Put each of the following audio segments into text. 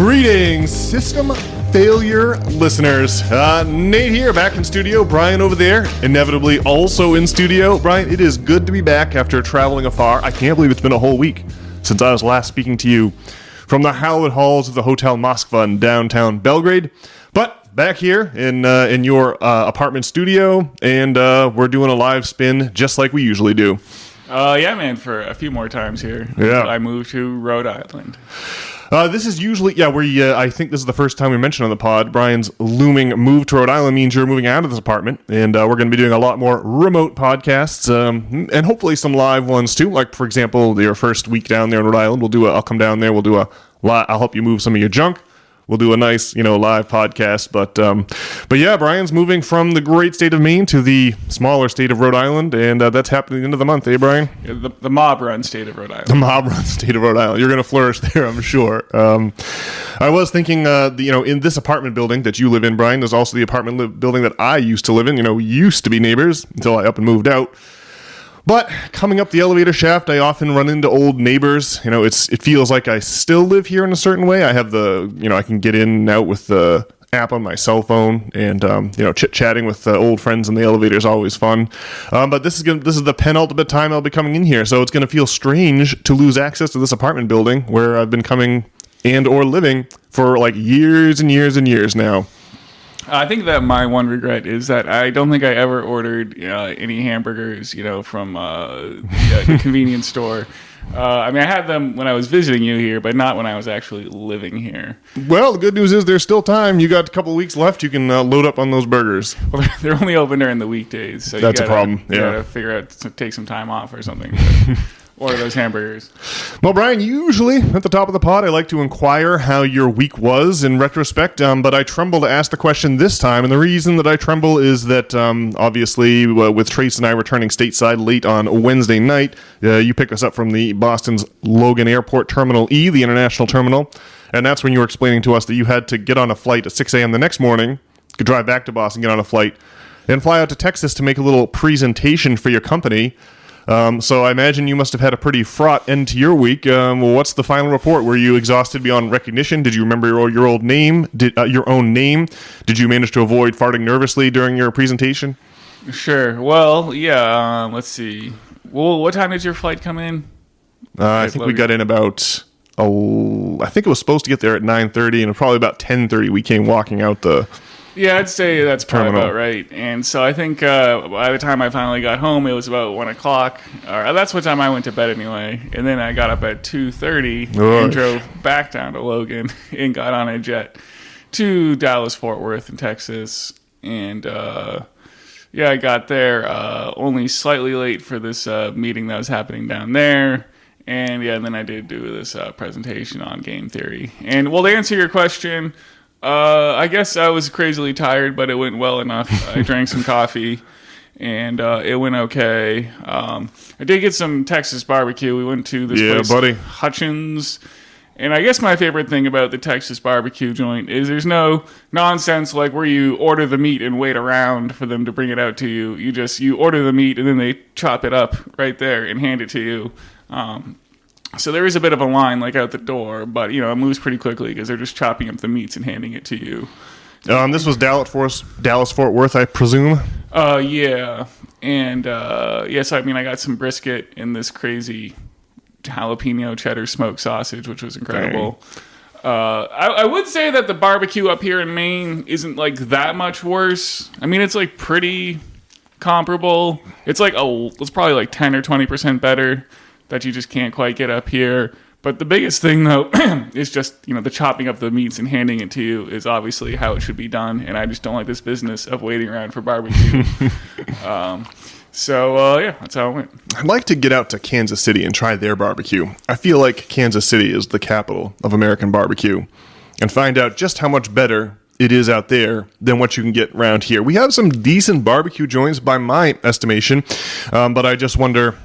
Greetings, system failure listeners. Nate here, back in studio. Brian over there, inevitably also in studio. Brian, it is good to be back after traveling afar. I can't believe it's been a whole week since I was last speaking to you from the hallowed halls of the Hotel Moskva in downtown Belgrade. But back here in your apartment studio, and we're doing a live spin just like we usually do. Yeah, man, for a few more times here. Yeah. I moved to Rhode Island. This is usually, I think this is the first time we mentioned on the pod, Brian's looming move to Rhode Island means you're moving out of this apartment, and we're going to be doing a lot more remote podcasts, and hopefully some live ones too, like, for example, your first week down there in Rhode Island, I'll come down there, I'll help you move some of your junk. We'll do a nice, live podcast, but yeah, Brian's moving from the great state of Maine to the smaller state of Rhode Island, and that's happening at the end of the month, Brian? Yeah, the mob-run state of Rhode Island. The mob-run state of Rhode Island. You're going to flourish there, I'm sure. I was thinking, in this apartment building that you live in, Brian, there's also the apartment building that I used to live in. We used to be neighbors until I up and moved out. But coming up the elevator shaft, I often run into old neighbors. It feels like I still live here in a certain way. I have I can get in and out with the app on my cell phone, and chit-chatting with old friends in the elevator is always fun. But this is the penultimate time I'll be coming in here, so it's going to feel strange to lose access to this apartment building where I've been coming and or living for like years and years and years now. I think that my one regret is that I don't think I ever ordered any hamburgers, from the convenience store. I had them when I was visiting you here, but not when I was actually living here. Well, the good news is there's still time. You got a couple of weeks left. You can load up on those burgers. Well, they're only open during the weekdays, so that's a problem. You gotta figure out to take some time off or something. Order those hamburgers. Well, Brian, usually at the top of the pod, I like to inquire how your week was in retrospect, but I tremble to ask the question this time, and the reason that I tremble is that, obviously, with Trace and I returning stateside late on Wednesday night, you picked us up from the Boston's Logan Airport Terminal E, the international terminal, and that's when you were explaining to us that you had to get on a flight at 6 a.m. the next morning, could drive back to Boston, get on a flight, and fly out to Texas to make a little presentation for your company. So I imagine you must have had a pretty fraught end to your week. What's the final report? Were you exhausted beyond recognition? Did you remember your own name? Your own name? Did you manage to avoid farting nervously during your presentation? Sure. Well, yeah. Let's see. Well, what time did your flight come in? I think we got in about. I think it was supposed to get there at 9:30, and probably about 10:30 we came walking out the. Yeah, I'd say that's probably terminal. about right. And so I think by the time I finally got home, it was about 1 o'clock. That's what time I went to bed anyway. And then I got up at 2:30 and drove back down to Logan and got on a jet to Dallas-Fort Worth in Texas. And I got there only slightly late for this meeting that was happening down there. And then I did do this presentation on game theory. And well, to answer your question, I guess I was crazily tired, but it went well enough. I drank some coffee, and it went okay. I did get some Texas barbecue. We went to this place, buddy. Hutchins. And I guess my favorite thing about the Texas barbecue joint is there's no nonsense like where you order the meat and wait around for them to bring it out to you. You order the meat, and then they chop it up right there and hand it to you. So there is a bit of a line like out the door, but it moves pretty quickly because they're just chopping up the meats and handing it to you. This was Dallas-Fort Worth, I presume. Yeah, and yes, I got some brisket and this crazy jalapeno cheddar smoked sausage, which was incredible. I would say that the barbecue up here in Maine isn't like that much worse. it's like pretty comparable. It's probably like 10 or 20% better. That you just can't quite get up here. But the biggest thing, though, is just, the chopping up the meats and handing it to you is obviously how it should be done. And I just don't like this business of waiting around for barbecue. That's how it went. I'd like to get out to Kansas City and try their barbecue. I feel like Kansas City is the capital of American barbecue. And find out just how much better it is out there than what you can get around here. We have some decent barbecue joints by my estimation. But I just wonder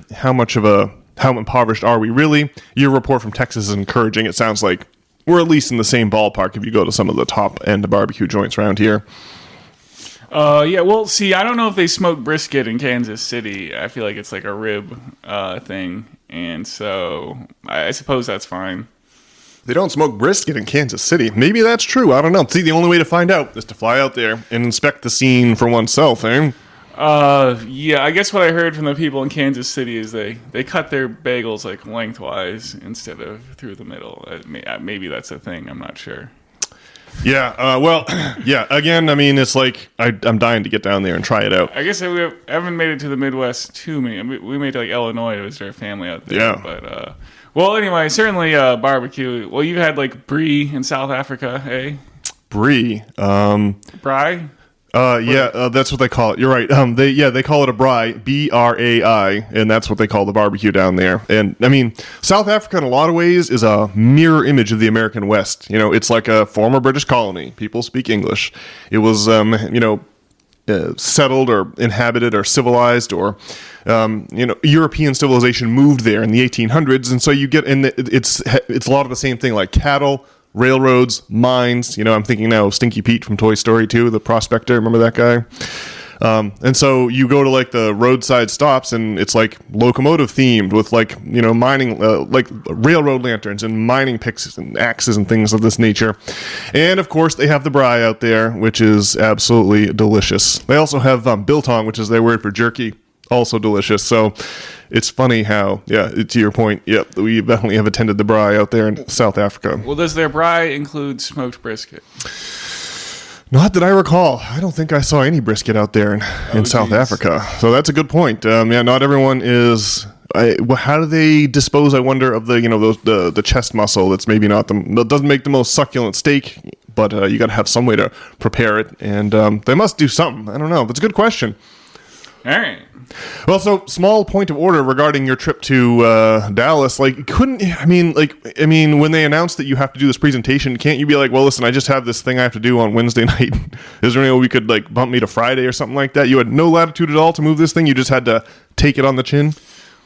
how impoverished are we really? Your report from Texas is encouraging. It sounds like we're at least in the same ballpark if you go to some of the top-end barbecue joints around here. Well, see, I don't know if they smoke brisket in Kansas City. I feel like it's like a rib thing, and so I suppose that's fine. They don't smoke brisket in Kansas City. Maybe that's true. I don't know. See, the only way to find out is to fly out there and inspect the scene for oneself, eh? Yeah, I guess what I heard from the people in Kansas City is they cut their bagels like lengthwise instead of through the middle. Maybe that's a thing. I'm not sure. Yeah, well, yeah, again, I mean, it's like, I'm dying to get down there and try it out. I guess we haven't made it to the Midwest too many. I mean, we made it to like Illinois to visit our family out there. Yeah. But, well, anyway, certainly barbecue. Well, you had like brie in South Africa, eh? Brie. Brie? That's what they call it. You're right. They call it a braai, B-R-A-I, and that's what they call the barbecue down there. And I mean, South Africa in a lot of ways is a mirror image of the American West. You know, it's like a former British colony. People speak English. It was, settled or inhabited or civilized or, European civilization moved there in the 1800s, and so you get it's a lot of the same thing, like cattle, railroads, mines. I'm thinking now of Stinky Pete from Toy Story 2, the prospector. Remember that guy? And so you go to like the roadside stops, and it's like locomotive themed with like mining, like railroad lanterns and mining picks and axes and things of this nature. And of course, they have the braai out there, which is absolutely delicious. They also have biltong, which is their word for jerky. Also delicious. So it's funny how, to your point, we definitely have attended the braai out there in South Africa. Well, does their braai include smoked brisket? Not that I recall. I don't think I saw any brisket out there in South Africa. So that's a good point. Not everyone is. How do they dispose? I wonder of the chest muscle. That's maybe not that doesn't make the most succulent steak, but you got to have some way to prepare it, and they must do something. I don't know. That's a good question. All right. Well, so small point of order regarding your trip to Dallas. Like, when they announced that you have to do this presentation, can't you be like, well, listen, I just have this thing I have to do on Wednesday night. Is there any way we could like bump me to Friday or something like that? You had no latitude at all to move this thing. You just had to take it on the chin.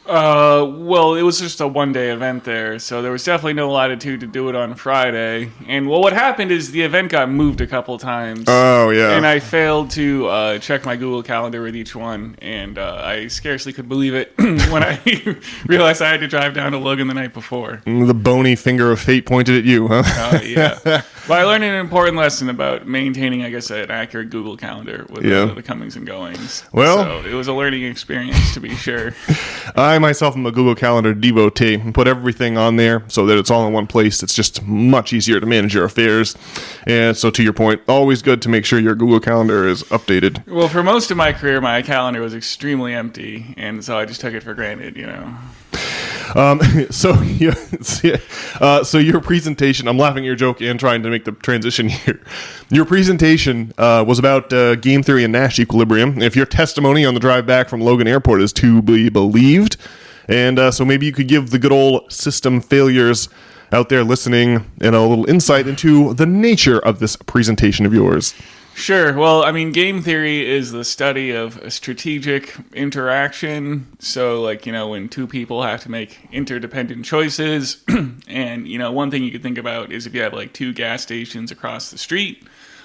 Well, it was just a one-day event there, so there was definitely no latitude to do it on Friday. And what happened is the event got moved a couple times. Oh, yeah. And I failed to check my Google Calendar with each one, and I scarcely could believe it when I realized I had to drive down to Logan the night before. The bony finger of fate pointed at you, huh? Yeah. But I learned an important lesson about maintaining, I guess, an accurate Google Calendar with the comings and goings. Well, so it was a learning experience, to be sure. I myself am a Google Calendar devotee and put everything on there so that it's all in one place. It's just much easier to manage your affairs. And so to your point, always good to make sure your Google Calendar is updated. Well, for most of my career, my calendar was extremely empty, and so I just took it for granted, So your presentation, I'm laughing at your joke and trying to make the transition here. Your presentation was about game theory and Nash equilibrium. If your testimony on the drive back from Logan Airport is to be believed, and so maybe you could give the good old system failures out there listening and a little insight into the nature of this presentation of yours. Sure. Well, game theory is the study of a strategic interaction. So, when two people have to make interdependent choices. And, one thing you could think about is if you have, two gas stations across the street.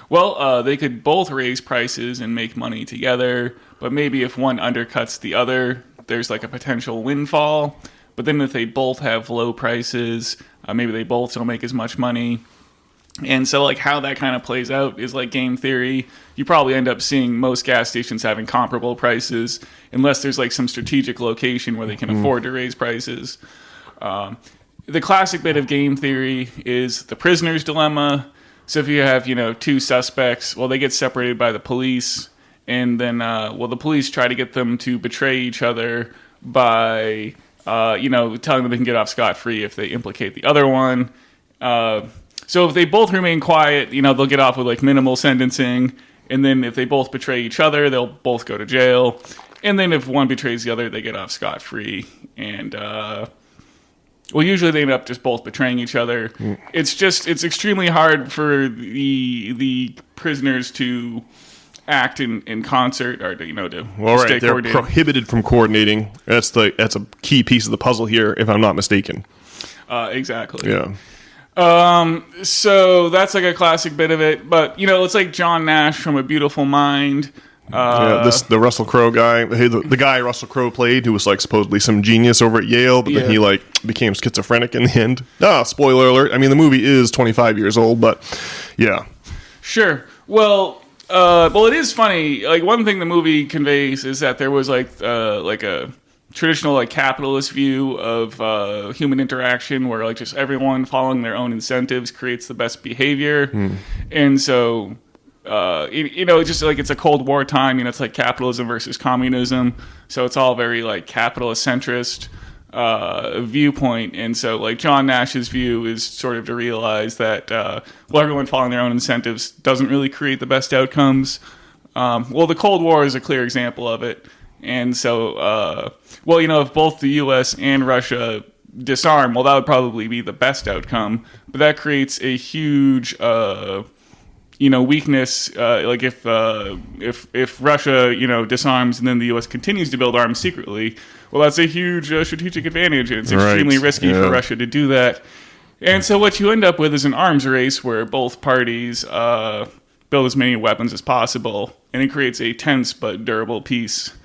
Well, they could both raise prices and make money together. But maybe if one undercuts the other, there's, a potential windfall. But then if they both have low prices, maybe they both don't make as much money. And so, how that kind of plays out is like game theory. You probably end up seeing most gas stations having comparable prices, unless there's some strategic location where they can afford to raise prices. The classic bit of game theory is the prisoner's dilemma. So if you have, two suspects, well, they get separated by the police, and then, the police try to get them to betray each other by, telling them they can get off scot-free if they implicate the other one. So if they both remain quiet, they'll get off with minimal sentencing. And then if they both betray each other, they'll both go to jail. And then if one betrays the other, they get off scot-free. And, usually they end up just both betraying each other. It's extremely hard for the prisoners to act in concert or to stay they're coordinated. Prohibited from coordinating. That's a key piece of the puzzle here, if I'm not mistaken. Exactly. Yeah. So that's a classic bit of it, but it's like John Nash from A Beautiful Mind. The Russell Crowe guy, the guy Russell Crowe played, who was like supposedly some genius over at Yale, but then he like became schizophrenic in the end. Spoiler alert. I mean, the movie is 25 years old, but yeah. Sure. Well, it is funny. Like, one thing the movie conveys is that there was like a traditional like capitalist view of human interaction, where like just everyone following their own incentives creates the best behavior, and so. Just like it's a Cold War time, it's like capitalism versus communism. So it's all very like capitalist centrist viewpoint. And so like John Nash's view is sort of to realize that, everyone following their own incentives doesn't really create the best outcomes. The Cold War is a clear example of it. And so, if both the U.S. and Russia disarm, that would probably be the best outcome. But that creates a huge... weakness, like if Russia, disarms and then the U.S. continues to build arms secretly, that's a huge strategic advantage, and it's extremely risky for Russia to do that. And so what you end up with is an arms race where both parties build as many weapons as possible, and it creates a tense but durable peace.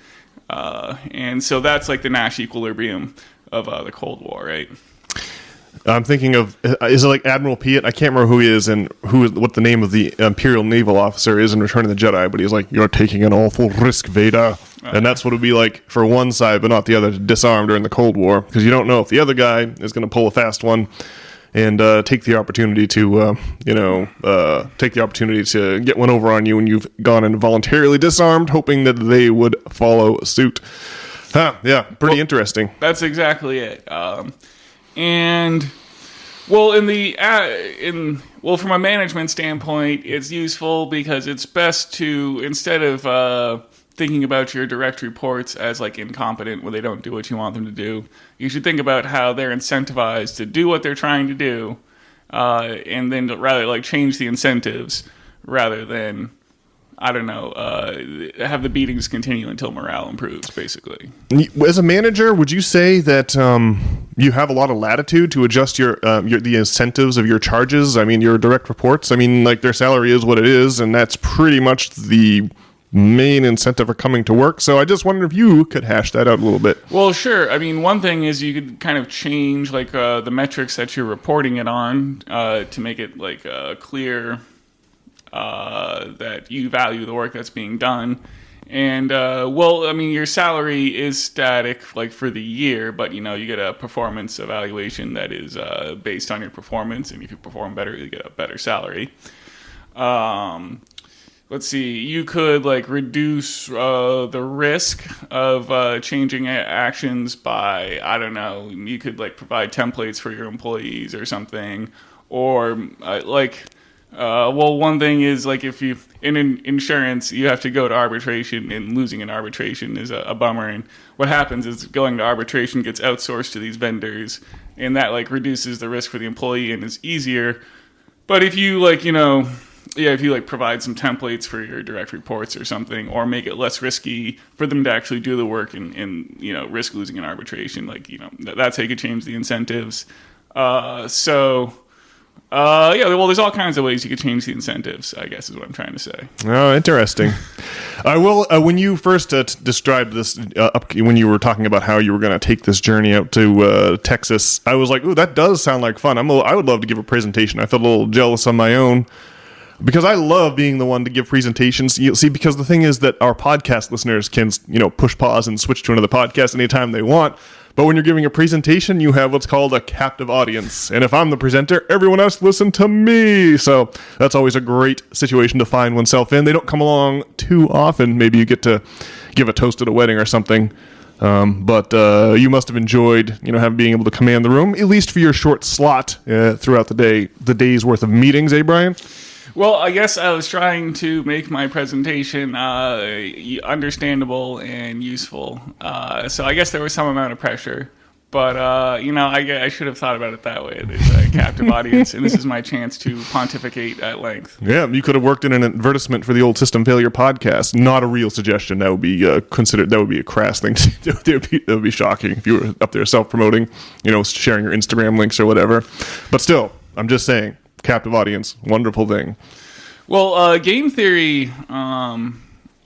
And so that's like the Nash equilibrium of the Cold War, right? I'm thinking of, is it like Admiral Piet? I can't remember who he is and what the name of the Imperial Naval Officer is in Return of the Jedi, but he's like, "You're taking an awful risk, Vader." And that's what it would be like for one side, but not the other, to disarm during the Cold War, because you don't know if the other guy is going to pull a fast one and take the opportunity to, get one over on you when you've gone and voluntarily disarmed, hoping that they would follow suit. Pretty interesting. That's exactly it. And from a management standpoint, it's useful because it's best to, instead of thinking about your direct reports as like incompetent when they don't do what you want them to do, you should think about how they're incentivized to do what they're trying to do, and then rather like change the incentives rather than, have the beatings continue until morale improves, basically. As a manager, would you say that you have a lot of latitude to adjust the incentives of your charges? I mean, your direct reports, like their salary is what it is, and that's pretty much the main incentive for coming to work. So I just wondered if you could hash that out a little bit. Well, sure. One thing is you could kind of change like the metrics that you're reporting it on to make it like clear that you value the work that's being done. And, your salary is static, like, for the year, but, you get a performance evaluation that is based on your performance, and if you perform better, you get a better salary. Let's see, you could, like, reduce the risk of changing actions by, you could, like, provide templates for your employees or something, or, one thing is, like, if you in insurance, you have to go to arbitration, and losing an arbitration is a bummer. And what happens is going to arbitration gets outsourced to these vendors, and that like reduces the risk for the employee and is easier. But if you provide some templates for your direct reports or something, or make it less risky for them to actually do the work and risk losing an arbitration, that's how you could change the incentives. There's all kinds of ways you could change the incentives, I guess is what I'm trying to say. Oh, interesting. When you first described this, when you were talking about how you were going to take this journey out to Texas, I was like, ooh, that does sound like fun. I would love to give a presentation. I felt a little jealous on my own, because I love being the one to give presentations. You see, because the thing is that our podcast listeners can, push pause and switch to another podcast anytime they want. But when you're giving a presentation, you have what's called a captive audience. And if I'm the presenter, everyone else listen to me. So that's always a great situation to find oneself in. They don't come along too often. Maybe you get to give a toast at a wedding or something. But you must have enjoyed, being able to command the room, at least for your short slot throughout the day's worth of meetings, Brian? Well, I guess I was trying to make my presentation understandable and useful. So I guess there was some amount of pressure. But, I should have thought about it that way. There's a captive audience, and this is my chance to pontificate at length. Yeah, you could have worked in an advertisement for the old System Failure podcast. Not a real suggestion. That would be considered. That would be a crass thing. That would be shocking if you were up there self-promoting, sharing your Instagram links or whatever. But still, I'm just saying, captive audience, wonderful thing. Well, game theory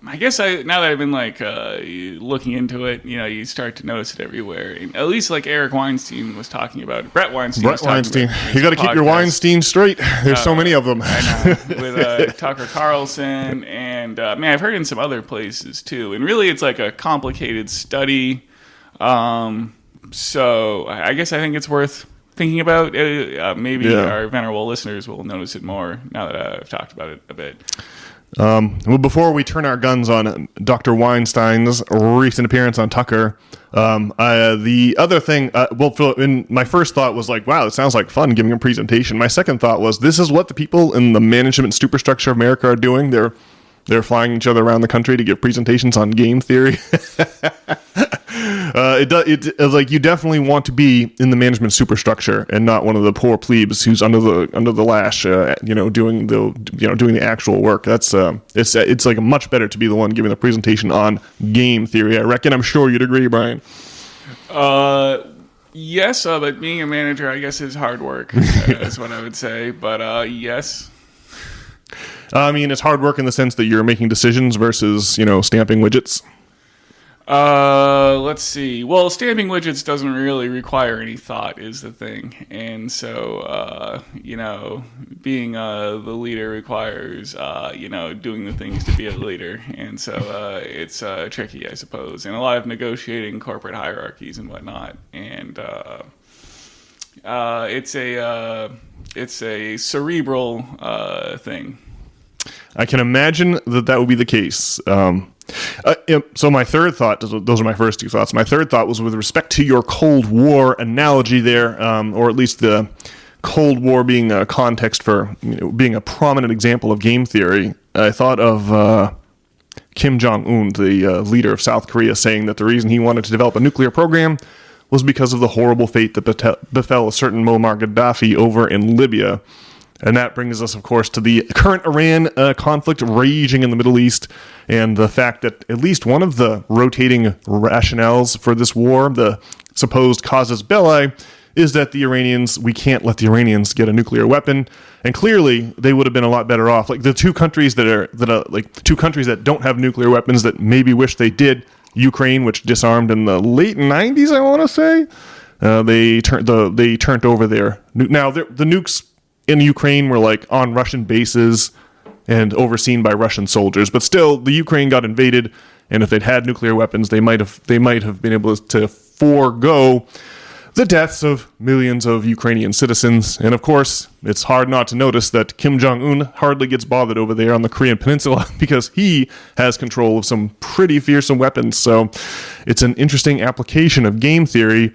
I guess now that I've been looking into it, you start to notice it everywhere. And at least like Eric Weinstein was talking about it. Bret Weinstein. You got to keep your Weinstein straight. There's so many of them. I know, with Tucker Carlson, and I've heard in some other places too. And really, it's like a complicated study. So I guess I think it's worth thinking about. Maybe our venerable listeners will notice it more now that I've talked about it a bit. Well, before we turn our guns on Dr. Weinstein's recent appearance on Tucker, the other thing, my first thought was like, wow, it sounds like fun giving a presentation. My second thought was, this is what the people in the management superstructure of America are doing. They're flying each other around the country to give presentations on game theory. It's like you definitely want to be in the management superstructure and not one of the poor plebes who's under the lash, doing the actual work. That's it's like much better to be the one giving the presentation on game theory. I reckon. I'm sure you'd agree, Brian. Yes, but being a manager, I guess, is hard work. Is what I would say. But yes. I mean, it's hard work in the sense that you're making decisions versus, stamping widgets. Let's see. Well, stamping widgets doesn't really require any thought is the thing. And so, being the leader requires, doing the things to be a leader. And so it's tricky, I suppose. And a lot of negotiating corporate hierarchies and whatnot. And it's a cerebral thing. I can imagine that would be the case. So my third thought, those are my first two thoughts. My third thought was with respect to your Cold War analogy there, or at least the Cold War being a context for being a prominent example of game theory. I thought of Kim Jong-un, the leader of South Korea, saying that the reason he wanted to develop a nuclear program was because of the horrible fate that befell a certain Muammar Gaddafi over in Libya. And that brings us, of course, to the current Iran conflict raging in the Middle East, and the fact that at least one of the rotating rationales for this war, the supposed casus belli, is that we can't let the Iranians get a nuclear weapon. And clearly, they would have been a lot better off. Like the two countries that don't have nuclear weapons that maybe wish they did. Ukraine, which disarmed in the late 90s, I want to say, they turned over their now the nukes in Ukraine were like on Russian bases and overseen by Russian soldiers, but still the Ukraine got invaded, and if they'd had nuclear weapons, they might have been able to forego the deaths of millions of Ukrainian citizens. And of course, it's hard not to notice that Kim Jong-un hardly gets bothered over there on the Korean Peninsula because he has control of some pretty fearsome weapons. So it's an interesting application of game theory.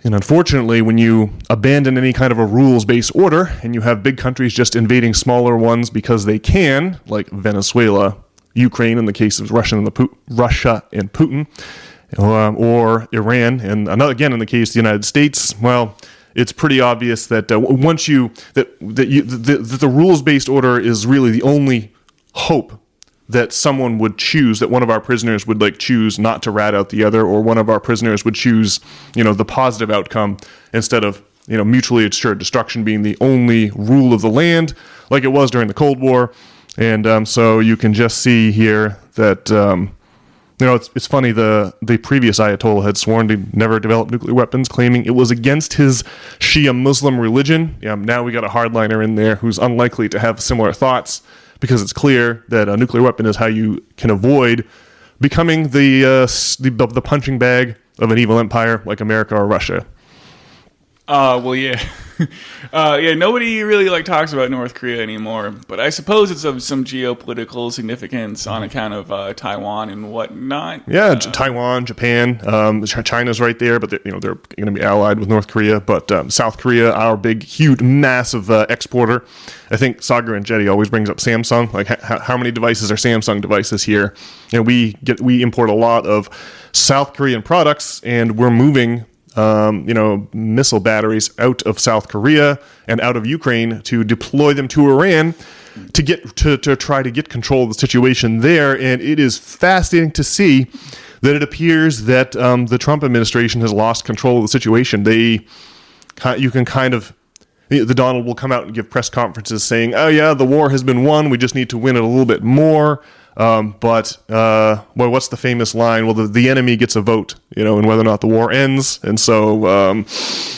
And unfortunately, when you abandon any kind of a rules-based order and you have big countries just invading smaller ones because they can, like Venezuela, Ukraine in the case of Russia and Putin, or Iran, and again in the case of the United States, well, it's pretty obvious that the rules-based order is really the only hope that someone would choose, that one of our prisoners would choose not to rat out the other, or one of our prisoners would choose, the positive outcome instead of, mutually assured destruction being the only rule of the land, like it was during the Cold War. And so you can just see here that, it's funny, the previous Ayatollah had sworn to never develop nuclear weapons, claiming it was against his Shia Muslim religion. Now we got a hardliner in there who's unlikely to have similar thoughts, because it's clear that a nuclear weapon is how you can avoid becoming the punching bag of an evil empire like America or Russia. Well, yeah. Nobody really talks about North Korea anymore, but I suppose it's of some geopolitical significance on account of Taiwan and whatnot. Yeah, Taiwan, Japan, China's right there, but they're going to be allied with North Korea. But South Korea, our big, huge, massive exporter. I think Sagar and Jetty always brings up Samsung. Like, how many devices are Samsung devices here? We import a lot of South Korean products, and we're moving missile batteries out of South Korea and out of Ukraine to deploy them to Iran to try to get control of the situation there. And it is fascinating to see that it appears that the Trump administration has lost control of the situation. The Donald will come out and give press conferences saying, "Oh yeah, the war has been won. We just need to win it a little bit more." Well, what's the famous line? Well, the enemy gets a vote, in whether or not the war ends. And so,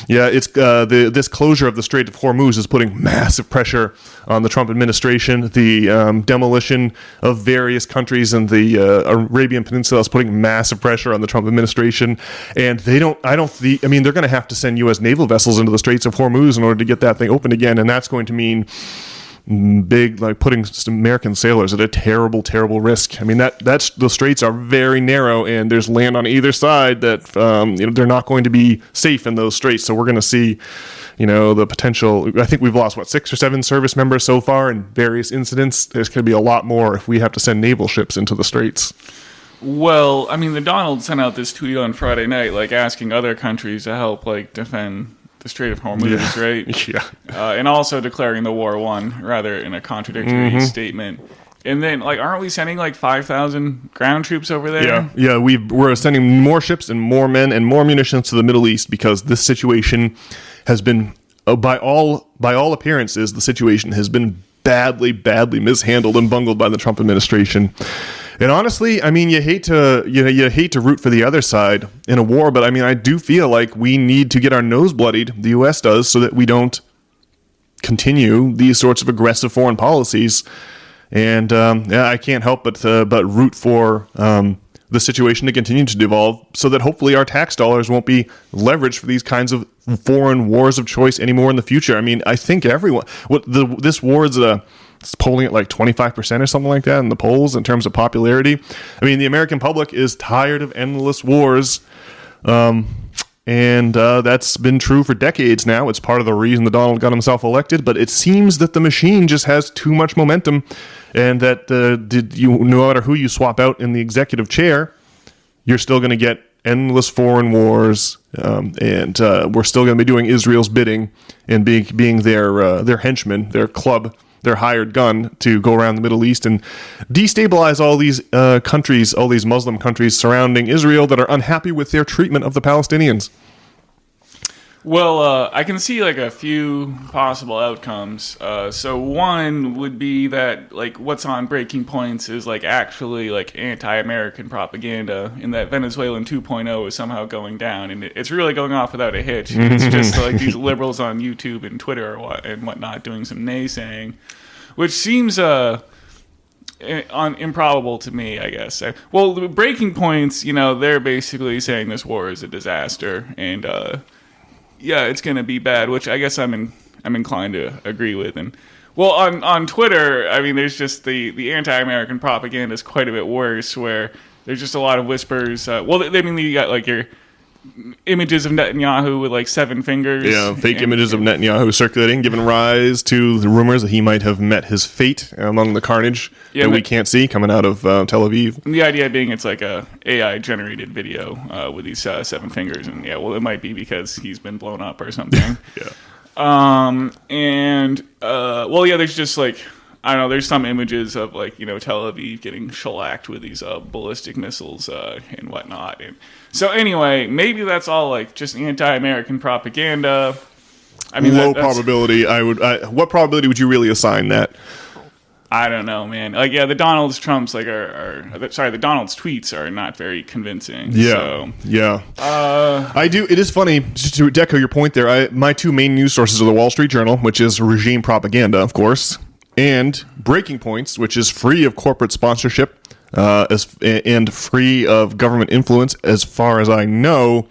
it's this closure of the Strait of Hormuz is putting massive pressure on the Trump administration. The demolition of various countries in the Arabian Peninsula is putting massive pressure on the Trump administration. And they're going to have to send U.S. naval vessels into the Straits of Hormuz in order to get that thing open again. And that's going to mean putting American sailors at a terrible, terrible risk. I mean, that's the straits are very narrow, and there's land on either side that they're not going to be safe in those straits. So we're going to see, the potential. I think we've lost 6 or 7 service members so far in various incidents. There's going to be a lot more if we have to send naval ships into the straits. Well, I mean, the Donald sent out this tweet on Friday night, asking other countries to help, defend the Strait of Hormuz, right? Yeah. And also declaring the war won, rather, in a contradictory statement. And then, aren't we sending 5,000 ground troops over there? Yeah. We're sending more ships and more men and more munitions to the Middle East because this situation has been, by all appearances, the situation has been badly mishandled and bungled by the Trump administration. And honestly, I mean, you hate to root for the other side in a war, but I mean, I do feel like we need to get our nose bloodied, the U.S. does, so that we don't continue these sorts of aggressive foreign policies. And I can't help but root for the situation to continue to devolve, so that hopefully our tax dollars won't be leveraged for these kinds of foreign wars of choice anymore in the future. I mean, I think everyone, this war is it's polling at 25% or something like that in the polls in terms of popularity. I mean, the American public is tired of endless wars, and that's been true for decades now. It's part of the reason that Donald got himself elected, but it seems that the machine just has too much momentum, and that no matter who you swap out in the executive chair, you're still going to get endless foreign wars, and we're still going to be doing Israel's bidding and being their henchmen, their club, their hired gun to go around the Middle East and destabilize all these countries, all these Muslim countries surrounding Israel that are unhappy with their treatment of the Palestinians. Well, I can see a few possible outcomes. So one would be that what's on breaking points is actually anti-American propaganda, and that Venezuelan 2.0 is somehow going down, and it's really going off without a hitch. It's just these liberals on YouTube and Twitter and whatnot doing some naysaying, which seems improbable to me, I guess. Well, the breaking points, they're basically saying this war is a disaster, and it's going to be bad, which I guess I'm inclined to agree with. And well, on Twitter, I mean, there's just the anti-American propaganda is quite a bit worse, where there's just a lot of whispers. You got your images of Netanyahu with 7 fingers. Yeah, fake images of Netanyahu circulating, giving rise to the rumors that he might have met his fate among the carnage that we can't see coming out of Tel Aviv. The idea being it's a AI generated video with these 7 fingers, and it might be because he's been blown up or something. There's just I don't know, there's some images of Tel Aviv getting shellacked with these ballistic missiles and whatnot. And so anyway, maybe that's all just anti-American propaganda. I mean, low probability. What probability would you really assign that? I don't know, man. The Donald Trumps the Donald's tweets are not very convincing. I do. It is funny, just to echo your point there. My 2 main news sources are the Wall Street Journal, which is regime propaganda, of course, and Breaking Points, which is free of corporate sponsorship and free of government influence, as far as I know.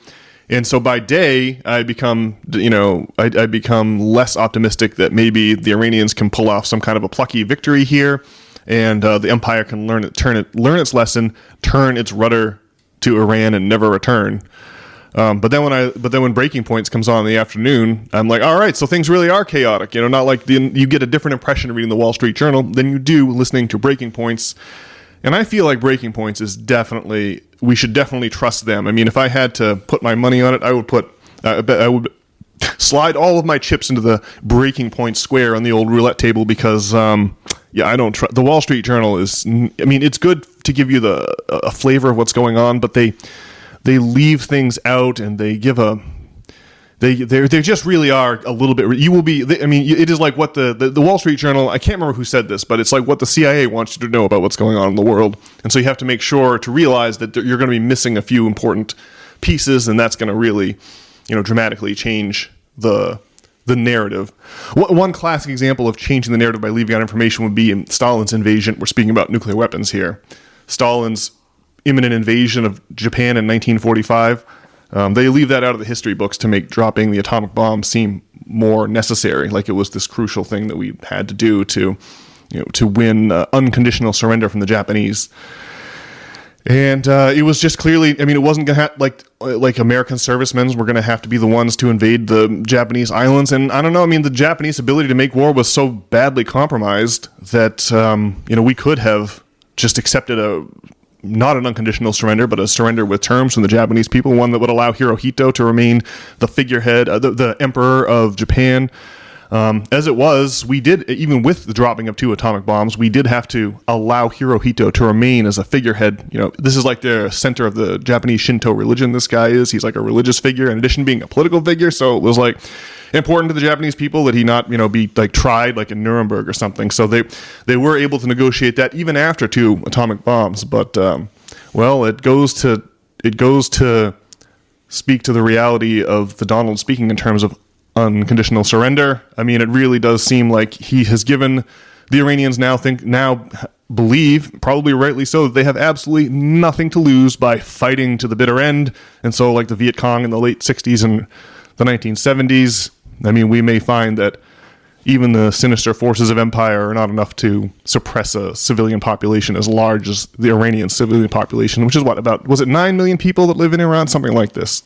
And so by day, I become less optimistic that maybe the Iranians can pull off some kind of a plucky victory here, and the empire can learn its lesson, turn its rudder to Iran, and never return. But then when Breaking Points comes on in the afternoon, I'm like, all right, so things really are chaotic. Not like you get a different impression reading the Wall Street Journal than you do listening to Breaking Points. And I feel like Breaking Points is we should definitely trust them. I mean, if I had to put my money on it, I would slide all of my chips into the Breaking Point square on the old roulette table, because I don't trust the Wall Street Journal. It's good to give you a flavor of what's going on, but they leave things out, and they They just really are a little bit. You will be. I mean, it is like what the Wall Street Journal. I can't remember who said this, but it's like what the CIA wants you to know about what's going on in the world, and so you have to make sure to realize that you're going to be missing a few important pieces, and that's going to really, dramatically change the narrative. One classic example of changing the narrative by leaving out information would be in Stalin's invasion. We're speaking about nuclear weapons here. Stalin's imminent invasion of Japan in 1945. They leave that out of the history books to make dropping the atomic bomb seem more necessary, like it was this crucial thing that we had to do to win unconditional surrender from the Japanese. And it was just clearly, it wasn't going to have, like American servicemen were going to have to be the ones to invade the Japanese islands. And I don't know, the Japanese ability to make war was so badly compromised that, we could have just accepted not an unconditional surrender, but a surrender with terms from the Japanese people, one that would allow Hirohito to remain the figurehead, the emperor of Japan. As it was, we did, even with the dropping of 2 atomic bombs, we did have to allow Hirohito to remain as a figurehead. This is like the center of the Japanese Shinto religion, this guy is. He's like a religious figure in addition to being a political figure, so it was like important to the Japanese people that he not, be like tried like in Nuremberg or something. So they were able to negotiate that even after 2 atomic bombs. But it goes to speak to the reality of the Donald speaking in terms of unconditional surrender. It really does seem like he has given the Iranians now believe, probably rightly so, that they have absolutely nothing to lose by fighting to the bitter end. And so, like the Viet Cong in the late 60s and the 1970s, we may find that even the sinister forces of empire are not enough to suppress a civilian population as large as the Iranian civilian population, which is was it 9 million people that live in Iran? Something like this.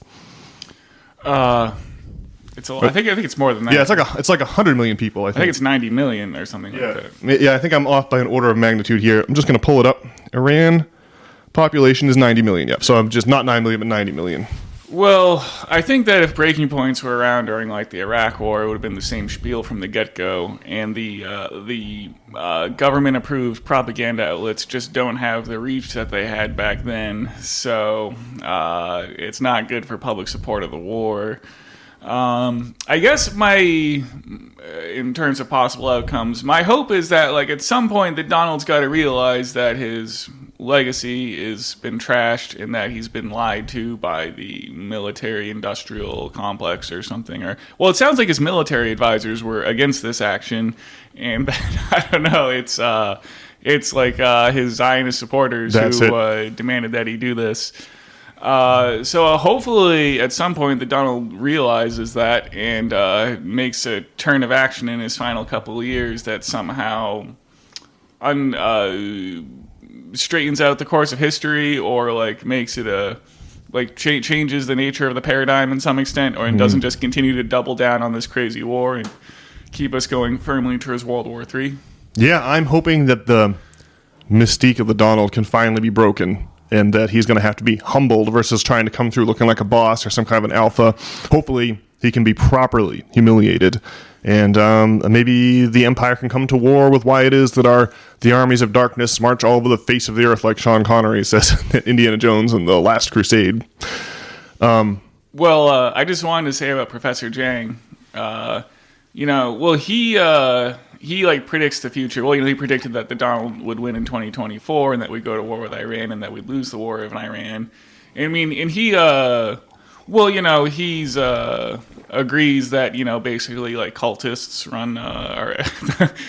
I think it's more than that. Yeah, it's like 100 million people. I think it's 90 million or something like that. Yeah, I think I'm off by an order of magnitude here. I'm just going to pull it up. Iran population is 90 million. Yep. So I'm just not 9 million, but 90 million. Well, I think that if breaking points were around during like the Iraq War, it would have been the same spiel from the get-go. And the government-approved propaganda outlets just don't have the reach that they had back then. So it's not good for public support of the war. I guess in terms of possible outcomes, my hope is that like at some point that Donald's got to realize that his legacy has been trashed and that he's been lied to by the military-industrial complex or something. Well, it sounds like his military advisors were against this action, and I don't know. It's like his Zionist supporters who demanded that he do this. So hopefully at some point that Donald realizes that and makes a turn of action in his final couple of years that somehow straightens out the course of history, or like makes it changes the nature of the paradigm in some extent, or doesn't just continue to double down on this crazy war and keep us going firmly towards World War III. Yeah, I'm hoping that the mystique of the Donald can finally be broken, and that he's going to have to be humbled versus trying to come through looking like a boss or some kind of an alpha. Hopefully he can be properly humiliated, and maybe the Empire can come to war with why it is that the armies of darkness march all over the face of the earth, like Sean Connery says in Indiana Jones and the Last Crusade. I just wanted to say about Professor Jang, he like predicts the future. Well, he predicted that the Donald would win in 2024 and that we'd go to war with Iran and that we'd lose the war with Iran. And he he's agrees that, basically like cultists run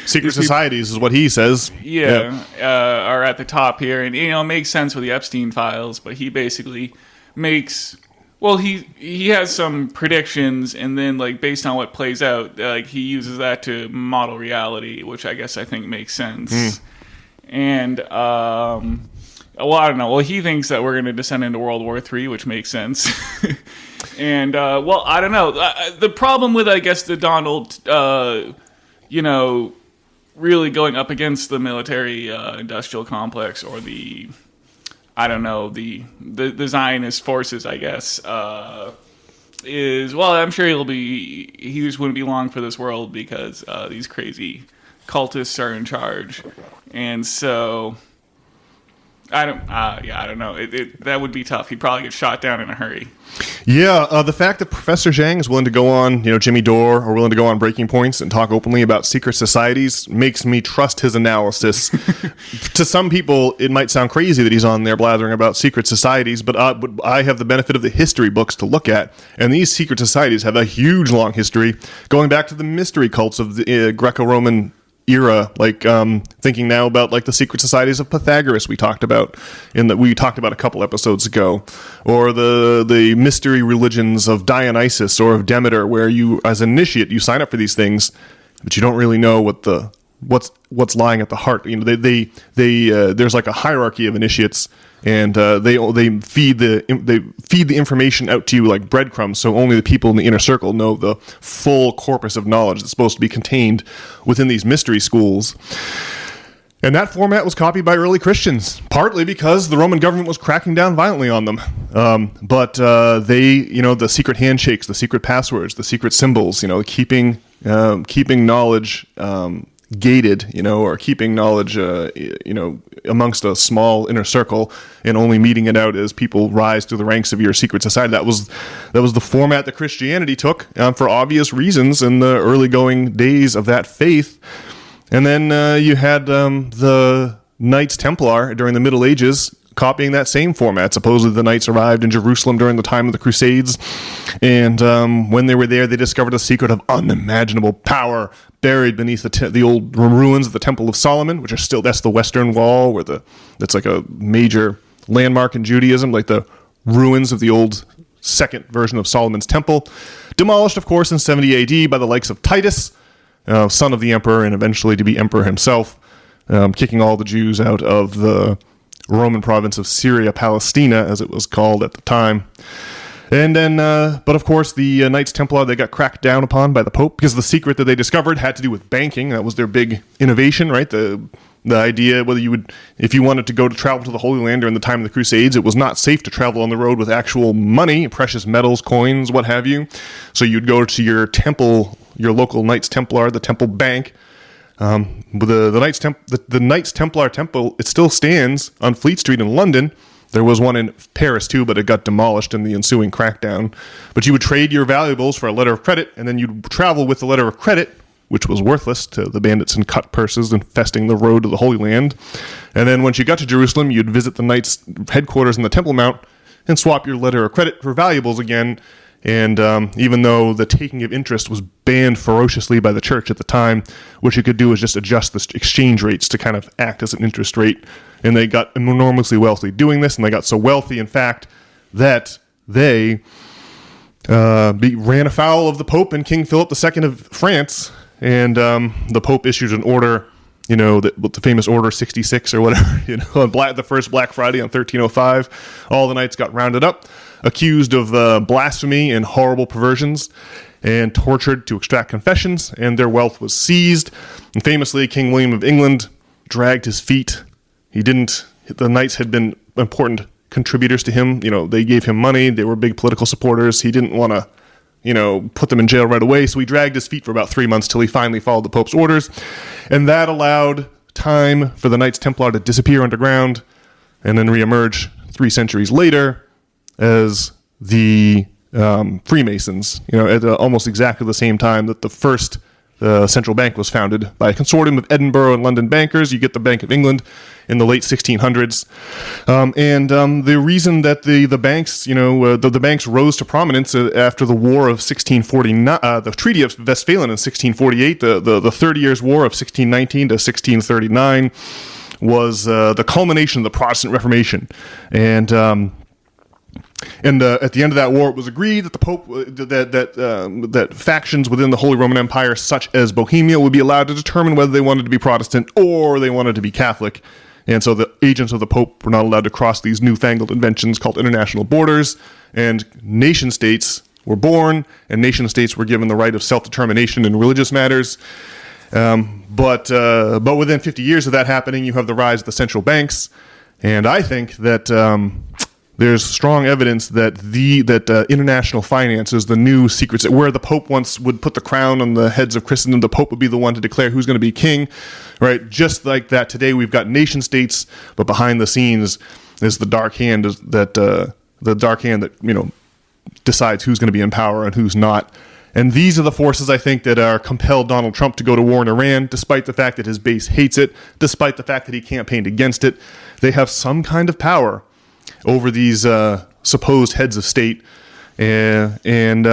secret societies is what he says. Are at the top here, and it makes sense with the Epstein files, but he basically makes he has some predictions, and then like based on what plays out, like he uses that to model reality, which I think makes sense. And I don't know. Well, he thinks that we're going to descend into World War III, which makes sense. And I don't know. The problem with the Donald, really going up against the military industrial complex, or the Zionist forces, I guess, is, I'm sure he just wouldn't be long for this world because these crazy cultists are in charge. And so, I don't know. That would be tough. He'd probably get shot down in a hurry. Yeah, the fact that Professor Zhang is willing to go on, Jimmy Dore, or willing to go on Breaking Points and talk openly about secret societies makes me trust his analysis. To some people, it might sound crazy that he's on there blathering about secret societies, but I have the benefit of the history books to look at, and these secret societies have a huge, long history, going back to the mystery cults of the Greco-Roman era, like thinking now about like the secret societies of Pythagoras we talked about a couple episodes ago, or the mystery religions of Dionysus or of Demeter, where you as an initiate you sign up for these things, but you don't really know what's lying at the heart. They there's like a hierarchy of initiates, and they feed the information out to you like breadcrumbs, so only the people in the inner circle know the full corpus of knowledge that's supposed to be contained within these mystery schools. And that format was copied by early Christians, partly because the Roman government was cracking down violently on them. But the secret handshakes, the secret passwords, the secret symbols, keeping knowledge gated, or keeping knowledge, amongst a small inner circle, and only meeting it out as people rise through the ranks of your secret society. That was the format that Christianity took for obvious reasons in the early going days of that faith. And then you had the Knights Templar during the Middle Ages copying that same format. Supposedly the knights arrived in Jerusalem during the time of the Crusades, and when they were there, they discovered a secret of unimaginable power buried beneath the old ruins of the Temple of Solomon, which are still, that's the Western Wall, that's like a major landmark in Judaism, like the ruins of the old second version of Solomon's Temple, demolished, of course, in 70 AD by the likes of Titus, son of the emperor, and eventually to be emperor himself, kicking all the Jews out of the Roman province of Syria, Palestina, as it was called at the time. And then, but of course, the Knights Templar, they got cracked down upon by the Pope because the secret that they discovered had to do with banking. That was their big innovation, right? The idea whether if you wanted to travel to the Holy Land during the time of the Crusades, it was not safe to travel on the road with actual money, precious metals, coins, what have you. So you'd go to your temple, your local Knights Templar, the temple bank. The Knights Templar Temple, it still stands on Fleet Street in London. There was one in Paris too, but it got demolished in the ensuing crackdown. But you would trade your valuables for a letter of credit, and then you'd travel with the letter of credit, which was worthless to the bandits in cut purses infesting the road to the Holy Land. And then once you got to Jerusalem, you'd visit the Knights' headquarters in the Temple Mount and swap your letter of credit for valuables again. And even though the taking of interest was banned ferociously by the church at the time, what you could do is just adjust the exchange rates to kind of act as an interest rate. And they got enormously wealthy doing this, and they got so wealthy, in fact, that they ran afoul of the Pope and King Philip II of France. And the Pope issued an order, the famous Order 66 or whatever, on the first Black Friday on 1305. All the knights got rounded up, accused of blasphemy and horrible perversions, and tortured to extract confessions, and their wealth was seized. And famously, King William of England dragged his feet. The knights had been important contributors to him. They gave him money. They were big political supporters. He didn't want to put them in jail right away. So he dragged his feet for about 3 months till he finally followed the Pope's orders. And that allowed time for the Knights Templar to disappear underground and then reemerge 3 centuries later as the Freemasons, at almost exactly the same time that the first central bank was founded by a consortium of Edinburgh and London bankers. You get the Bank of England in the late 1600s. The reason that the banks, the banks rose to prominence after the War of 1649, the Treaty of Westphalen in 1648, the 30 Years' War of 1619 to 1639 was the culmination of the Protestant Reformation. And at the end of that war, it was agreed that the Pope, that factions within the Holy Roman Empire, such as Bohemia, would be allowed to determine whether they wanted to be Protestant or they wanted to be Catholic. And so the agents of the Pope were not allowed to cross these newfangled inventions called international borders, and nation states were born, and nation states were given the right of self-determination in religious matters. But within 50 years of that happening, you have the rise of the central banks, and I think that there's strong evidence that international finance is the new secrets, where the Pope once would put the crown on the heads of Christendom. The Pope would be the one to declare who's going to be king, right? Just like that, today we've got nation states, but behind the scenes is the dark hand that decides who's going to be in power and who's not. And these are the forces, I think, that are compelled Donald Trump to go to war in Iran, despite the fact that his base hates it, despite the fact that he campaigned against it. They have some kind of power over these supposed heads of state, and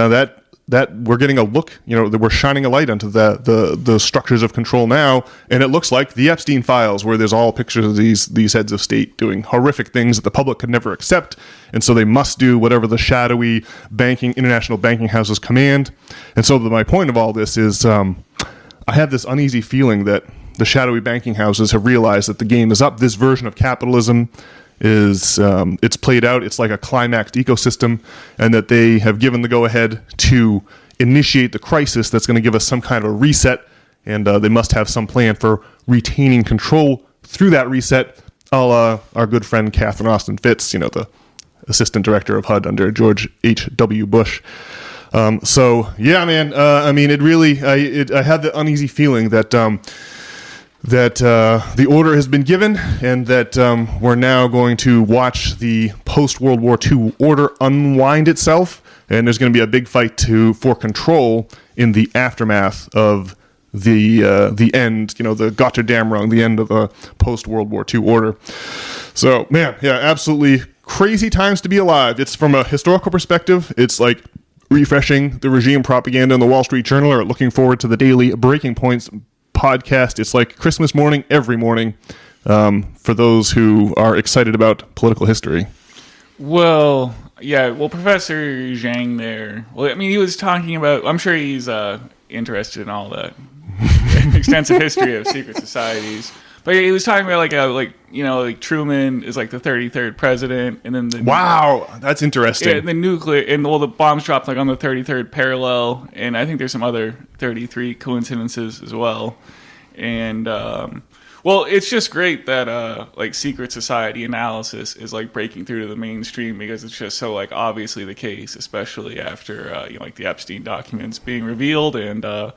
that we're getting a look, that we're shining a light onto the structures of control now, and it looks like the Epstein files, where there's all pictures of these heads of state doing horrific things that the public could never accept, and so they must do whatever the shadowy international banking houses command. And so my point of all this is, I have this uneasy feeling that the shadowy banking houses have realized that the game is up. This version of capitalism is it's played out. It's like a climaxed ecosystem, and that they have given the go-ahead to initiate the crisis that's going to give us some kind of a reset, and they must have some plan for retaining control through that reset, a la our good friend Catherine Austin Fitts, the assistant director of HUD under George H.W. Bush. So, yeah, man, it really, I have the uneasy feeling that the order has been given, and that we're now going to watch the post-World War II order unwind itself, and there's going to be a big fight for control in the aftermath of the end, the Gotterdammerung, the end of the post-World War II order. So, man, yeah, absolutely crazy times to be alive. It's from a historical perspective, it's like refreshing the regime propaganda in the Wall Street Journal, or looking forward to the daily Breaking Points podcast. It's like Christmas morning every morning, for those who are excited about political history. Well, yeah. Well, Professor Zhang there. Well, he was talking about. I'm sure he's interested in all that extensive history of secret societies. But yeah, he was talking about like Truman is like the 33rd president, and then wow, that's interesting. Yeah, the nuclear and the bombs dropped like on the 33rd parallel, and I think there's some other 33 coincidences as well. And it's just great that secret society analysis is like breaking through to the mainstream, because it's just so like obviously the case, especially after the Epstein documents being revealed. And I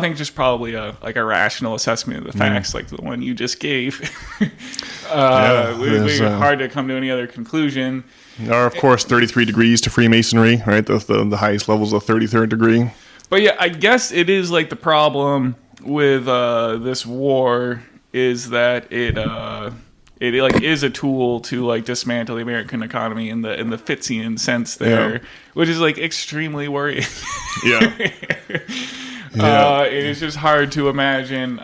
think just probably a rational assessment of the facts, like the one you just gave. Hard to come to any other conclusion. Or, of course, 33 degrees to Freemasonry, right? The highest levels of 33rd degree. But yeah, I guess it is like the problem with this war is that it is a tool to like dismantle the American economy in the Fitzian sense there, which is like extremely worrying. Yeah. It is just hard to imagine.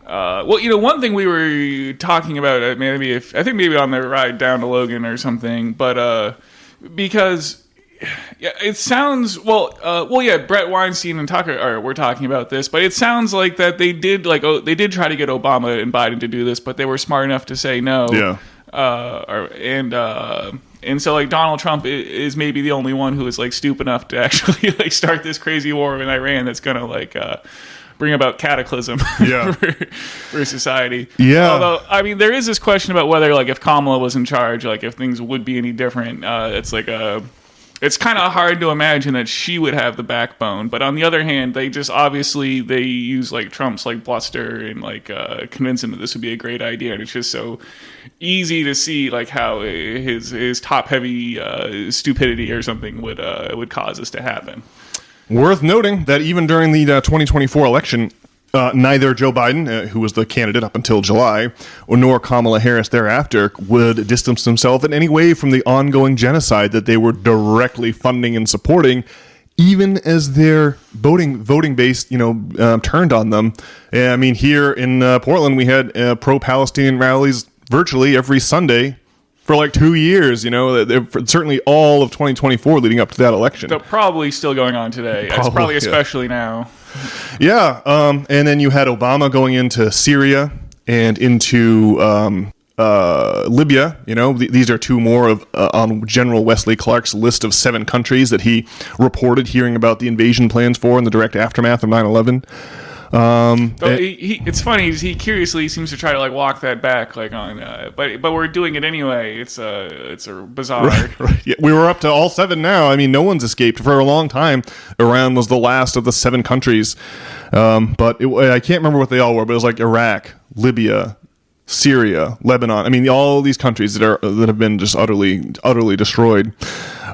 One thing we were talking about, I think maybe on the ride down to Logan or something, but because it sounds Bret Weinstein and Tucker were talking about this, but it sounds like that they did try to get Obama and Biden to do this, but they were smart enough to say no. Yeah. And so like Donald Trump is maybe the only one who is like stupid enough to actually like start this crazy war in Iran that's gonna bring about cataclysm for society. Yeah. Although there is this question about whether like if Kamala was in charge, like if things would be any different. It's kind of hard to imagine that she would have the backbone. But on the other hand, they use like Trump's like bluster and like convince him that this would be a great idea. And it's just so easy to see like how his top heavy stupidity or something would cause this to happen. Worth noting that even during the 2024 election, neither Joe Biden, who was the candidate up until July, nor Kamala Harris thereafter would distance themselves in any way from the ongoing genocide that they were directly funding and supporting, even as their voting base, turned on them. Here in Portland, we had pro-Palestinian rallies virtually every Sunday for like 2 years, certainly all of 2024 leading up to that election. They're probably still going on today. It's probably especially now. Yeah, and then you had Obama going into Syria and into Libya. These are two more on General Wesley Clark's list of 7 countries that he reported hearing about the invasion plans for in the direct aftermath of 9/11. It's funny. He curiously seems to try to like walk that back, like on, but we're doing it anyway. It's a bizarre. Right. Yeah, we were up to all 7 now. I mean, no one's escaped for a long time. Iran was the last of the 7 countries, but I can't remember what they all were. But it was like Iraq, Libya, Syria, Lebanon. I mean, all these countries that have been just utterly destroyed.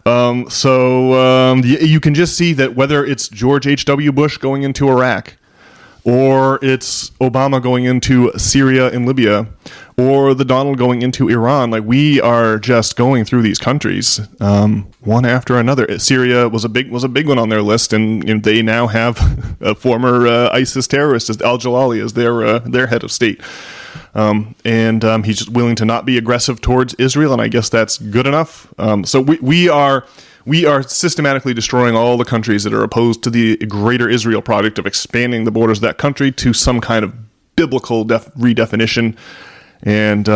You can just see that whether it's George H.W. Bush going into Iraq, or it's Obama going into Syria and Libya, or the Donald going into Iran, like we are just going through these countries one after another. Syria was a big one on their list, and they now have a former ISIS terrorist as Al-Jalali as their head of state. He's just willing to not be aggressive towards Israel, and I guess that's good enough. So we are systematically destroying all the countries that are opposed to the greater Israel project of expanding the borders of that country to some kind of biblical redefinition. And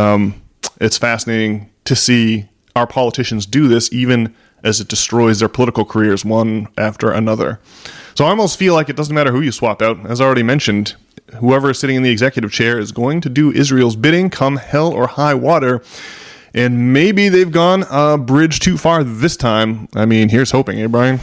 it's fascinating to see our politicians do this, even as it destroys their political careers one after another. So I almost feel like it doesn't matter who you swap out. As I already mentioned, whoever is sitting in the executive chair is going to do Israel's bidding come hell or high water. And maybe they've gone a bridge too far this time. I mean, here's hoping, eh, Brian?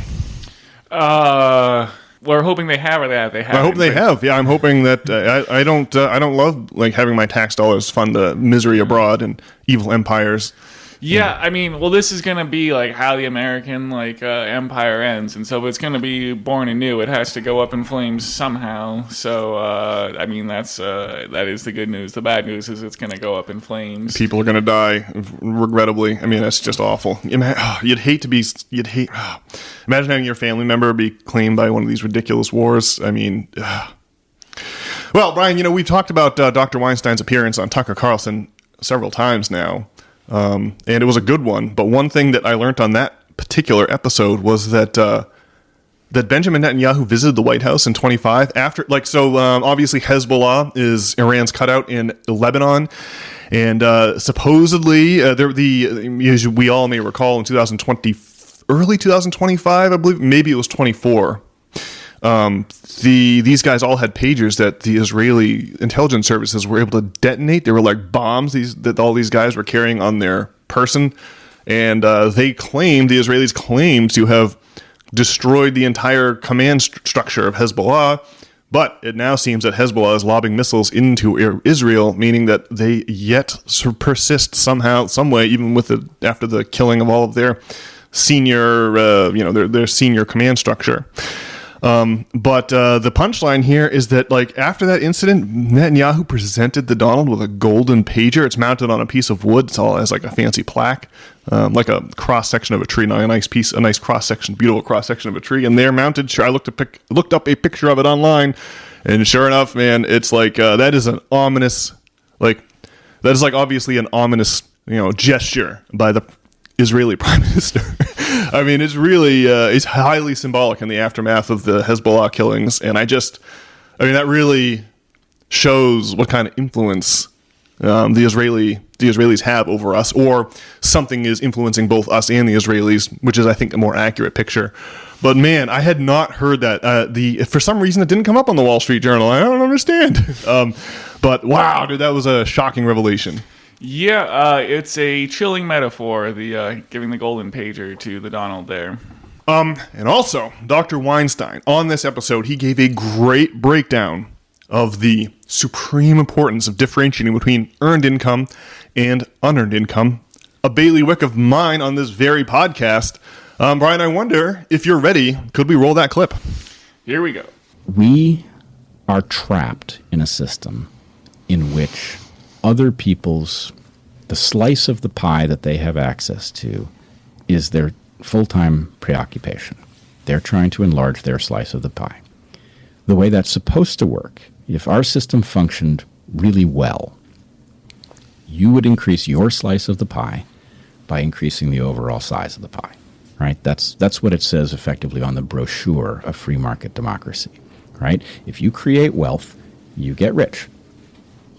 We're hoping they have or that they have. I hope they have. Yeah, I'm hoping that I don't love like having my tax dollars fund misery abroad and evil empires. Yeah, I mean, well, this is going to be like how the American empire ends, and so if it's going to be born anew, it has to go up in flames somehow. So, I mean, that is the good news. The bad news is it's going to go up in flames. People are going to die, regrettably. I mean, that's just awful. Imagine having your family member be claimed by one of these ridiculous wars. I mean, well, Brian, we've talked about Dr. Weinstein's appearance on Tucker Carlson several times now. And it was a good one. But one thing that I learned on that particular episode was that Benjamin Netanyahu visited the White House in 25 after, obviously Hezbollah is Iran's cutout in Lebanon. And supposedly, as we all may recall, in early 2025, I believe, maybe it was 24. These guys all had pagers that the Israeli intelligence services were able to detonate. They were like bombs that all these guys were carrying on their person, and the Israelis claimed to have destroyed the entire command structure of Hezbollah. But it now seems that Hezbollah is lobbing missiles into Israel, meaning that they yet persist somehow, some way, even after the killing of all of their senior, their senior command structure. But the punchline here is that, after that incident, Netanyahu presented the Donald with a golden pager. It's mounted on a piece of wood. It's all has a fancy plaque, like a cross section of a tree. Now, a nice cross section, beautiful cross section of a tree. And they're mounted. Sure, I looked up a picture of it online, and sure enough, man, it's that is an ominous, obviously an ominous, gesture by the Israeli prime minister. I mean, it's really it's highly symbolic in the aftermath of the Hezbollah killings, and that really shows what kind of influence the Israelis have over us, or something is influencing both us and the Israelis, which is, I think, a more accurate picture. But man, I had not heard that. For some reason, it didn't come up on the Wall Street Journal. I don't understand. But wow, dude, that was a shocking revelation. Yeah, it's a chilling metaphor, the giving the golden pager to the Donald there. And also, Dr. Weinstein, on this episode, he gave a great breakdown of the supreme importance of differentiating between earned income and unearned income, a bailiwick of mine on this very podcast. Brian, I wonder if you're ready. Could we roll that clip? Here we go. We are trapped in a system in which other people's, the slice of the pie that they have access to is their full-time preoccupation. They're trying to enlarge their slice of the pie. The way that's supposed to work, if our system functioned really well, you would increase your slice of the pie by increasing the overall size of the pie, right? That's what it says effectively on the brochure of free market democracy, right? If you create wealth, you get rich.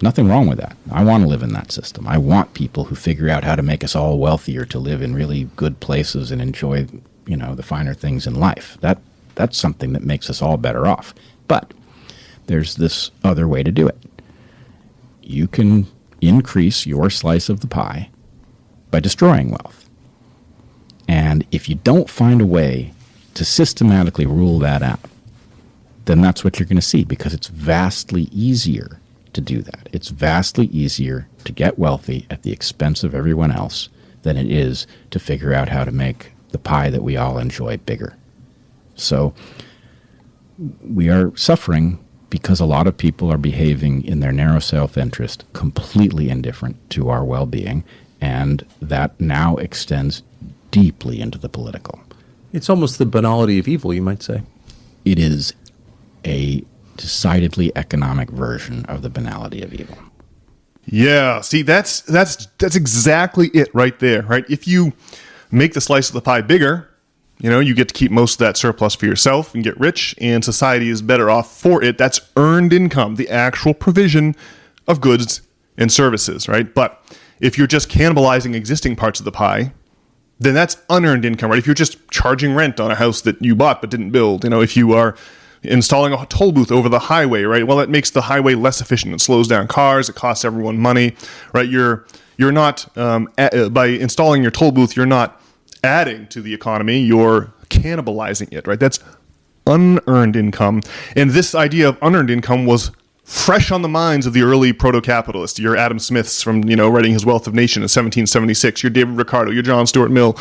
Nothing wrong with that. I want to live in that system. I want people who figure out how to make us all wealthier to live in really good places and enjoy, the finer things in life. That's something that makes us all better off. But there's this other way to do it. You can increase your slice of the pie by destroying wealth. And if you don't find a way to systematically rule that out, then that's what you're going to see, because it's vastly easier to do that. It's vastly easier to get wealthy at the expense of everyone else than it is to figure out how to make the pie that we all enjoy bigger. So we are suffering because a lot of people are behaving in their narrow self-interest, completely indifferent to our well-being, and that now extends deeply into the political. It's almost the banality of evil, you might say. It is a decidedly economic version of the banality of evil. Yeah, see, that's exactly it right there, right? If you make the slice of the pie bigger, you get to keep most of that surplus for yourself and get rich, and society is better off for it. That's earned income, the actual provision of goods and services, right? But if you're just cannibalizing existing parts of the pie, then that's unearned income, right? If you're just charging rent on a house that you bought but didn't build, if you are installing a toll booth over the highway, right? Well, that makes the highway less efficient. It slows down cars. It costs everyone money, right? You're not by installing your toll booth, you're not adding to the economy. You're cannibalizing it, right? That's unearned income. And this idea of unearned income was fresh on the minds of the early proto-capitalists. Your Adam Smiths from, writing his Wealth of Nations in 1776. Your David Ricardo, your John Stuart Mill.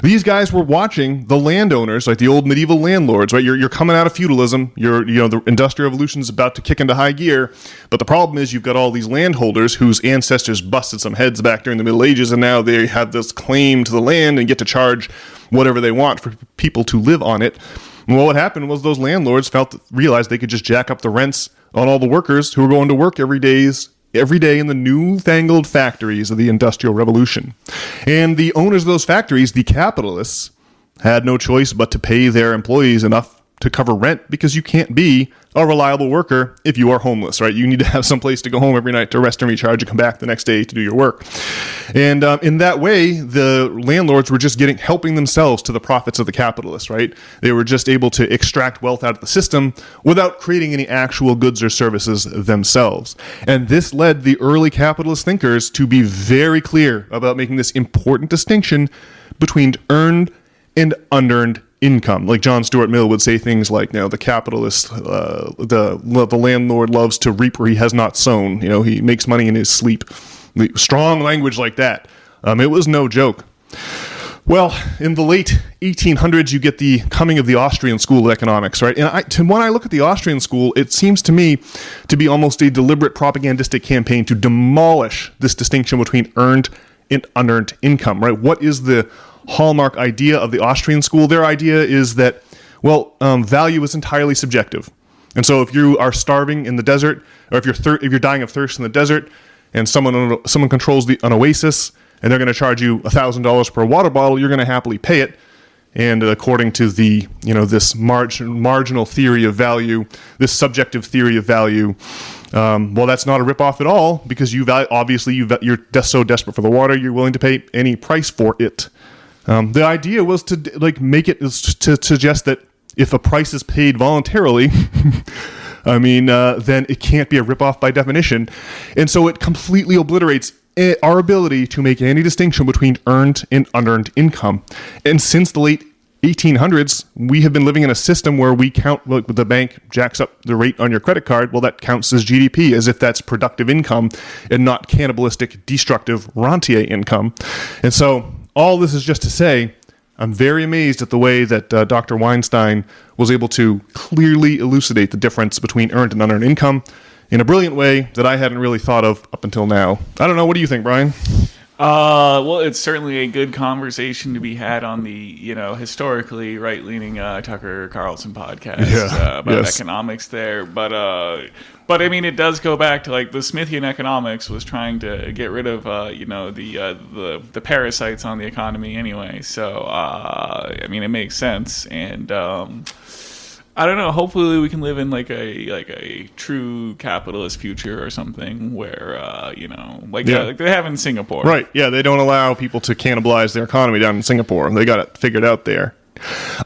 These guys were watching the landowners, like the old medieval landlords, right? You're coming out of feudalism. The Industrial Revolution is about to kick into high gear. But the problem is you've got all these landholders whose ancestors busted some heads back during the Middle Ages, and now they have this claim to the land and get to charge whatever they want for people to live on it. And what happened was those landlords realized they could just jack up the rents on all the workers who were going to work every day in the newfangled factories of the Industrial Revolution. And the owners of those factories, the capitalists, had no choice but to pay their employees enough to cover rent, because you can't be a reliable worker if you are homeless, right? You need to have some place to go home every night to rest and recharge and come back the next day to do your work. And in that way, the landlords were just helping themselves to the profits of the capitalists, right? They were just able to extract wealth out of the system without creating any actual goods or services themselves. And this led the early capitalist thinkers to be very clear about making this important distinction between earned and unearned income. Like John Stuart Mill would say things like, the capitalist, the landlord loves to reap where he has not sown. He makes money in his sleep. Strong language like that. It was no joke. Well, in the late 1800s, you get the coming of the Austrian school of economics, right? And when I look at the Austrian school, it seems to me to be almost a deliberate propagandistic campaign to demolish this distinction between earned and unearned income, right? What is the hallmark idea of the Austrian school? Their idea is that, value is entirely subjective. And so if you are starving in the desert, or if you're dying of thirst in the desert, and someone controls an oasis, and they're going to charge you $1,000 per water bottle, you're going to happily pay it. And according to the this marginal theory of value, this subjective theory of value, that's not a ripoff at all, because you're so desperate for the water, you're willing to pay any price for it. The idea was to make it to suggest that if a price is paid voluntarily, then it can't be a ripoff by definition. And so it completely obliterates our ability to make any distinction between earned and unearned income. And since the late 1800s, we have been living in a system where we count, the bank jacks up the rate on your credit card. Well, that counts as GDP, as if that's productive income and not cannibalistic, destructive rentier income. And so all this is just to say, I'm very amazed at the way that Dr. Weinstein was able to clearly elucidate the difference between earned and unearned income in a brilliant way that I hadn't really thought of up until now. I don't know. What do you think, Brian? It's certainly a good conversation to be had on the, historically right-leaning Tucker Carlson podcast about economics there. But it does go back to the Smithian economics was trying to get rid of the parasites on the economy anyway. So it makes sense, and I don't know. Hopefully, we can live in a true capitalist future or something where like they have in Singapore. Right? Yeah, they don't allow people to cannibalize their economy down in Singapore. They got it figured out there.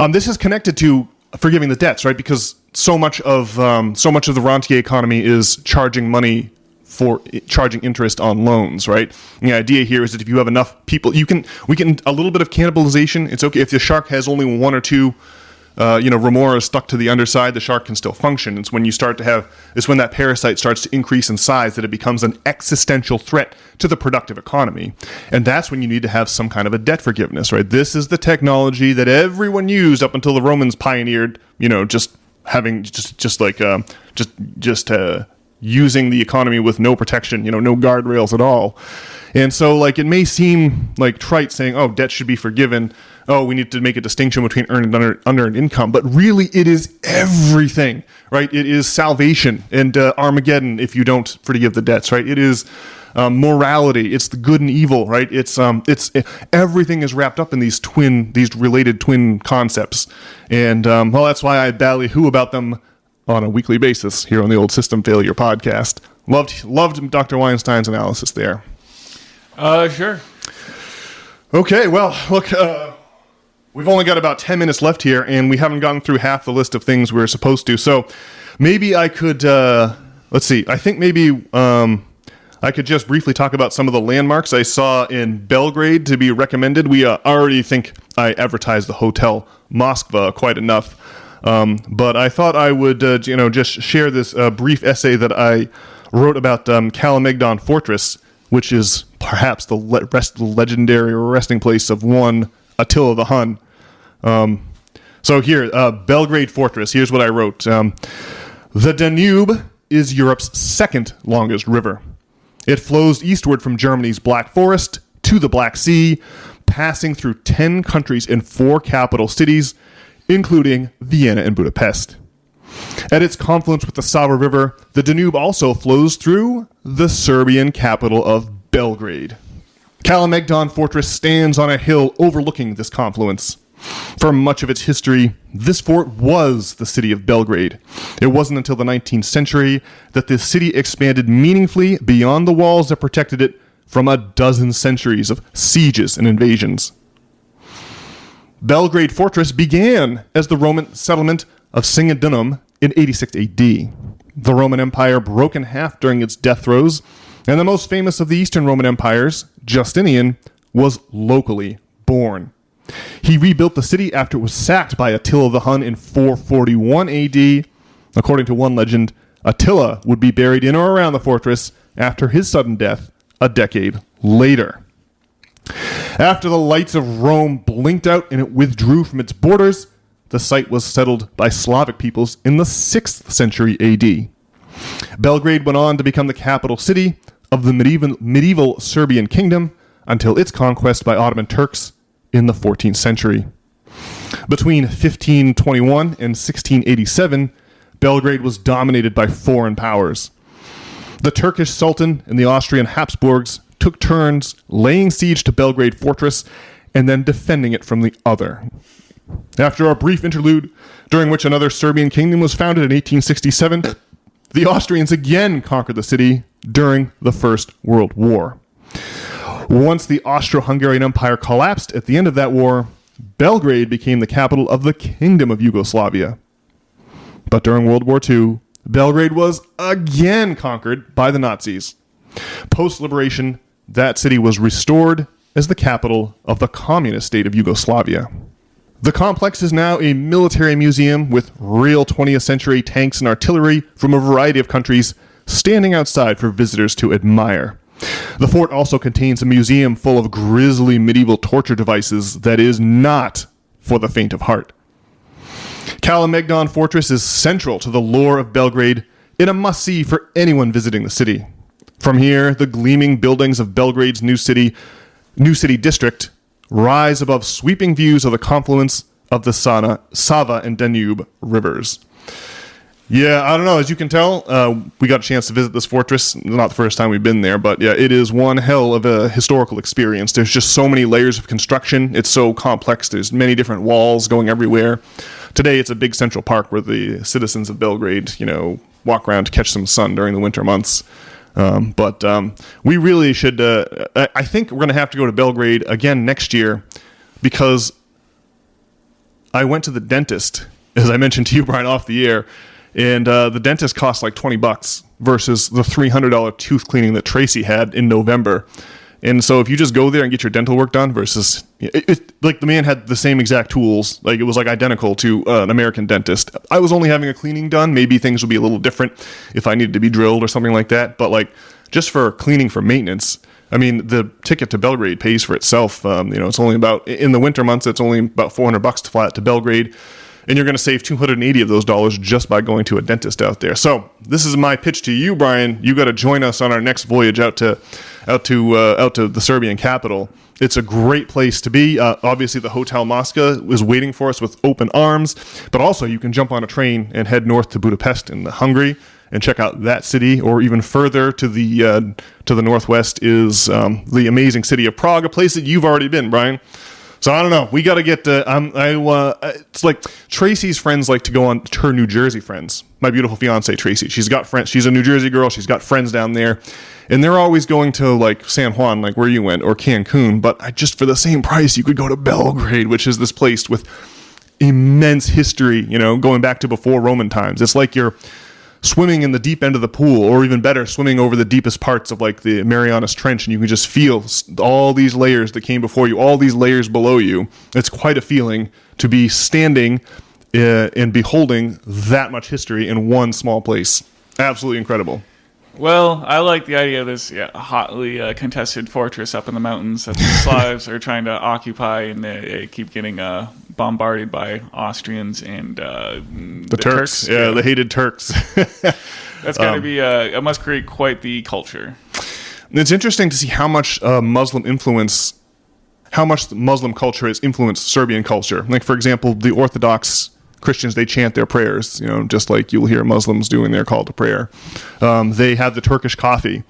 This is connected to forgiving the debts, right? Because so much of the rentier economy is charging interest on loans, right? And the idea here is that if you have enough people, we can a little bit of cannibalization. It's okay if the shark has only one or two, remoras stuck to the underside, the shark can still function. It's when that parasite starts to increase in size that it becomes an existential threat to the productive economy. And that's when you need to have some kind of a debt forgiveness, right? This is the technology that everyone used up until the Romans pioneered, using the economy with no protection, no guardrails at all. And so, it may seem like trite saying, oh, debt should be forgiven. Oh, we need to make a distinction between earned and unearned income. But really, it is everything, right? It is salvation and Armageddon if you don't forgive the debts, right? It is morality. It's the good and evil, right? It's everything is wrapped up in these related twin concepts. And, that's why I ballyhoo about them on a weekly basis here on the Old System Failure podcast. Loved Dr. Weinstein's analysis there. Sure. Okay, well, look, we've only got about 10 minutes left here, and we haven't gotten through half the list of things we're supposed to. So maybe I could, let's see, I think maybe I could just briefly talk about some of the landmarks I saw in Belgrade to be recommended. We already think I advertised the Hotel Moskva quite enough. But I thought I would, just share this brief essay that I wrote about Kalemegdan Fortress, which is perhaps the legendary resting place of one Attila the Hun. So here, Belgrade Fortress. Here's what I wrote. The Danube is Europe's second longest river. It flows eastward from Germany's Black Forest to the Black Sea, passing through 10 countries and 4 capital cities, including Vienna and Budapest. At its confluence with the Sava River, the Danube also flows through the Serbian capital of Belgrade. Kalemegdan Fortress stands on a hill overlooking this confluence. For much of its history, this fort was the city of Belgrade. It wasn't until the 19th century that the city expanded meaningfully beyond the walls that protected it from a dozen centuries of sieges and invasions. Belgrade Fortress began as the Roman settlement of Singidunum in 86 AD. The Roman Empire broke in half during its death throes, and the most famous of the Eastern Roman empires, Justinian, was locally born. He rebuilt the city after it was sacked by Attila the Hun in 441 AD. According to one legend, Attila would be buried in or around the fortress after his sudden death a decade later. After the lights of Rome blinked out and it withdrew from its borders, the site was settled by Slavic peoples in the 6th century AD. Belgrade went on to become the capital city of the medieval Serbian kingdom until its conquest by Ottoman Turks in the 14th century. Between 1521 and 1687, Belgrade was dominated by foreign powers. The Turkish Sultan and the Austrian Habsburgs took turns laying siege to Belgrade Fortress and then defending it from the other. After a brief interlude, during which another Serbian kingdom was founded in 1867, the Austrians again conquered the city during the First World War. Once the Austro-Hungarian Empire collapsed at the end of that war, Belgrade became the capital of the Kingdom of Yugoslavia. But during World War II, Belgrade was again conquered by the Nazis. Post-liberation, that city was restored as the capital of the communist state of Yugoslavia. The complex is now a military museum with real 20th century tanks and artillery from a variety of countries standing outside for visitors to admire. The fort also contains a museum full of grisly medieval torture devices that is not for the faint of heart. Kalemegdan Fortress is central to the lore of Belgrade and a must-see for anyone visiting the city. From here, the gleaming buildings of Belgrade's new city district rise above sweeping views of the confluence of the Sava and Danube rivers. Yeah, I don't know. As you can tell, we got a chance to visit this fortress. Not the first time we've been there, but yeah, it is one hell of a historical experience. There's just so many layers of construction. It's so complex. There's many different walls going everywhere. Today, it's a big central park where the citizens of Belgrade, walk around to catch some sun during the winter months. But we really should, I think we're going to have to go to Belgrade again next year because I went to the dentist as I mentioned to you, Brian, off the air, and the dentist costs like $20 versus the $300 tooth cleaning that Tracy had in November. And so if you just go there and get your dental work done versus, like the man had the same exact tools, like it was like identical to an American dentist. I was only having a cleaning done. Maybe things would be a little different if I needed to be drilled or something like that. But like just for cleaning for maintenance, I mean, the ticket to Belgrade pays for itself. It's only about, in the winter months, it's only about $400 to fly out to Belgrade. And you're going to save $280 of those dollars just by going to a dentist out there. So this is my pitch to you, Brian. You got to join us on our next voyage out to the Serbian capital. It's a great place to be. Obviously, the Hotel Mosca is waiting for us with open arms. But also, you can jump on a train and head north to Budapest in Hungary and check out that city. Or even further to the northwest is the amazing city of Prague, a place that you've already been, Brian. So I don't know. We got to get. It's like Tracy's friends like to go on her New Jersey friends. My beautiful fiance Tracy. She's got friends. She's a New Jersey girl. She's got friends down there, and they're always going to like San Juan, like where you went, or Cancun. But just for the same price, you could go to Belgrade, which is this place with immense history. Going back to before Roman times. It's like you're swimming in the deep end of the pool, or even better, swimming over the deepest parts of like the Marianas Trench, and you can just feel all these layers that came before you, all these layers below you. It's quite a feeling to be standing and beholding that much history in one small place. Absolutely incredible. Well, I like the idea of this hotly contested fortress up in the mountains that the Slavs are trying to occupy, and they keep getting bombarded by Austrians and the Turks. Yeah, the hated Turks. That's going to be it must create quite the culture. It's interesting to see how much Muslim culture has influenced Serbian culture. Like, for example, the Orthodox Christians, they chant their prayers, just like you'll hear Muslims doing their call to prayer. They have the Turkish coffee.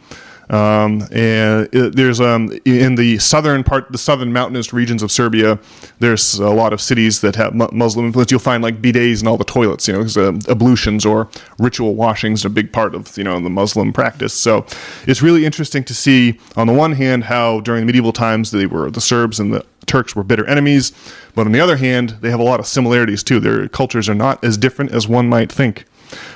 And there's in the southern mountainous regions of Serbia, there's a lot of cities that have Muslim influence. You'll find like bidets in all the toilets, because ablutions or ritual washings are a big part of the Muslim practice. So it's really interesting to see, on the one hand, how during the medieval times the Serbs and the Turks were bitter enemies, but on the other hand, they have a lot of similarities too. Their cultures are not as different as one might think.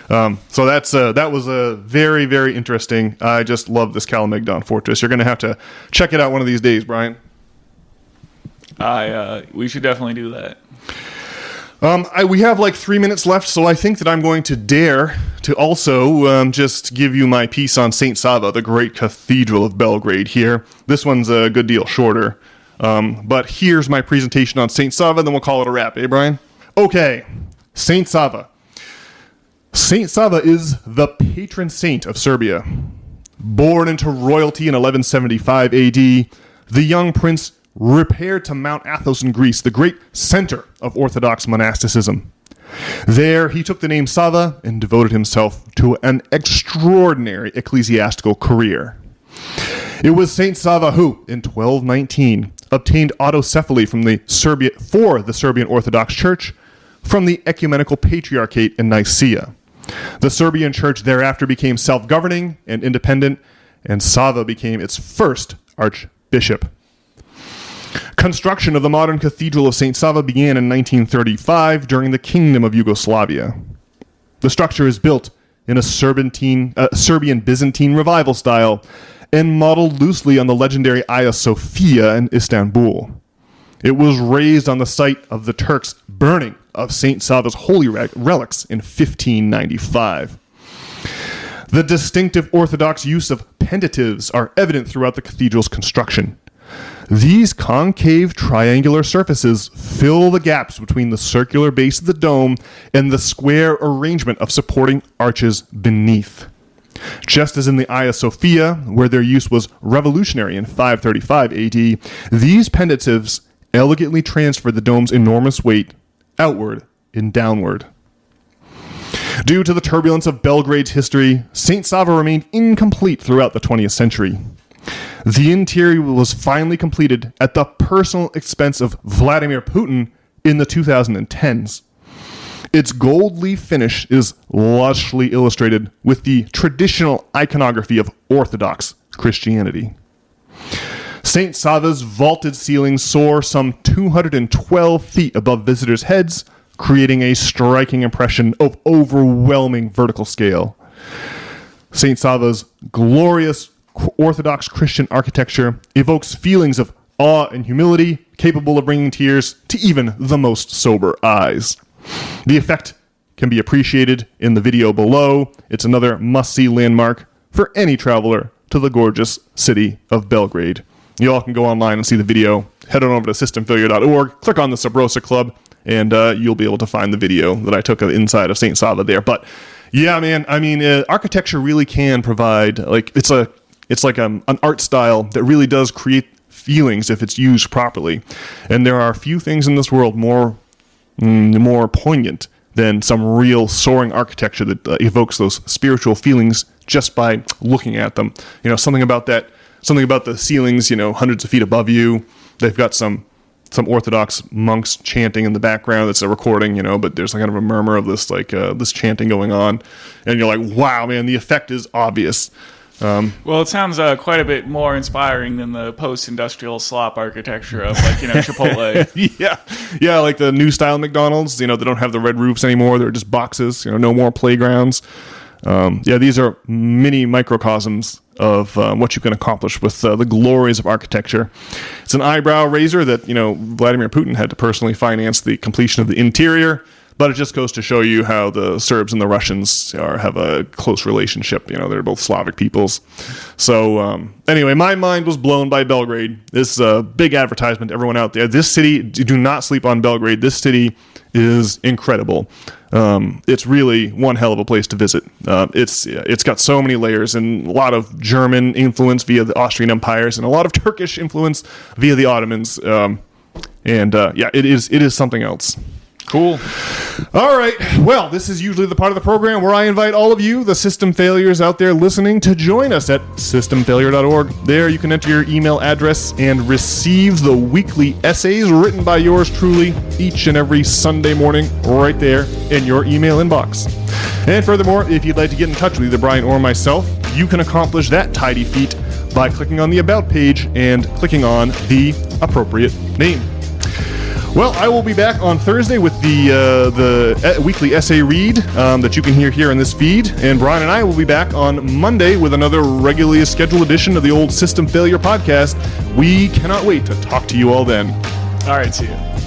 So that was a very, very interesting. I just love this Kalemegdan fortress. You're going to have to check it out one of these days, Brian. We should definitely do that. We have like 3 minutes left, so I think that I'm going to dare to also just give you my piece on St. Sava, the great cathedral of Belgrade here. This one's a good deal shorter. But here's my presentation on St. Sava, then we'll call it a wrap, bring? Okay, St. Sava. St. Sava is the patron saint of Serbia. Born into royalty in 1175 AD, the young prince repaired to Mount Athos in Greece, the great center of Orthodox monasticism. There, he took the name Sava and devoted himself to an extraordinary ecclesiastical career. It was St. Sava who, in 1219, obtained autocephaly from the Serbian Orthodox Church from the Ecumenical Patriarchate in Nicaea. The Serbian Church thereafter became self-governing and independent, and Sava became its first archbishop. Construction of the modern Cathedral of St. Sava began in 1935 during the Kingdom of Yugoslavia. The structure is built in a Serbian Byzantine revival style and modeled loosely on the legendary Hagia Sophia in Istanbul. It was raised on the site of the Turks' burning of St. Sava's holy relics in 1595. The distinctive Orthodox use of pendatives are evident throughout the cathedral's construction. These concave triangular surfaces fill the gaps between the circular base of the dome and the square arrangement of supporting arches beneath. Just as in the Hagia Sophia, where their use was revolutionary in 535 AD, these pendatives elegantly transfer the dome's enormous weight outward and downward. Due to the turbulence of Belgrade's history, St. Sava remained incomplete throughout the 20th century. The interior was finally completed at the personal expense of Vladimir Putin in the 2010s. Its gold leaf finish is lushly illustrated with the traditional iconography of Orthodox Christianity. St. Sava's vaulted ceilings soar some 212 feet above visitors' heads, creating a striking impression of overwhelming vertical scale. St. Sava's glorious Orthodox Christian architecture evokes feelings of awe and humility, capable of bringing tears to even the most sober eyes. The effect can be appreciated in the video below. It's another must-see landmark for any traveler to the gorgeous city of Belgrade. You all can go online and see the video. Head on over to systemfailure.org, click on the Sabrosa Club, and you'll be able to find the video that I took of inside of St. Sava there. But yeah, man, I mean, architecture really can provide, like, it's like an art style that really does create feelings if it's used properly. And there are few things in this world more poignant than some real soaring architecture that evokes those spiritual feelings just by looking at them. You know, something about the ceilings, you know, hundreds of feet above you. They've got some Orthodox monks chanting in the background. That's a recording, you know, but there's kind of a murmur of this, like, this chanting going on. And you're like, wow, man, the effect is obvious. Well, it sounds quite a bit more inspiring than the post-industrial slop architecture of, like, you know, Chipotle. yeah, like the new style McDonald's. You know, they don't have the red roofs anymore. They're just boxes. You know, no more playgrounds. These are mini microcosms of what you can accomplish with the glories of architecture. It's an eyebrow raiser that, you know, Vladimir Putin had to personally finance the completion of the interior. But it just goes to show you how the Serbs and the Russians have a close relationship. You know, they're both Slavic peoples. So anyway, my mind was blown by Belgrade. This big advertisement to everyone out there. This city, do not sleep on Belgrade. This city is incredible. It's really one hell of a place to visit. It's got so many layers and a lot of German influence via the Austrian empires and a lot of Turkish influence via the Ottomans. It is something else. Cool. All right. Well, this is usually the part of the program where I invite all of you, the system failures out there listening, to join us at systemfailure.org. There you can enter your email address and receive the weekly essays written by yours truly each and every Sunday morning right there in your email inbox. And furthermore, if you'd like to get in touch with either Brian or myself, you can accomplish that tidy feat by clicking on the About page and clicking on the appropriate name. Well, I will be back on Thursday with the weekly essay read that you can hear here in this feed. And Brian and I will be back on Monday with another regularly scheduled edition of the old System Failure Podcast. We cannot wait to talk to you all then. All right, see you.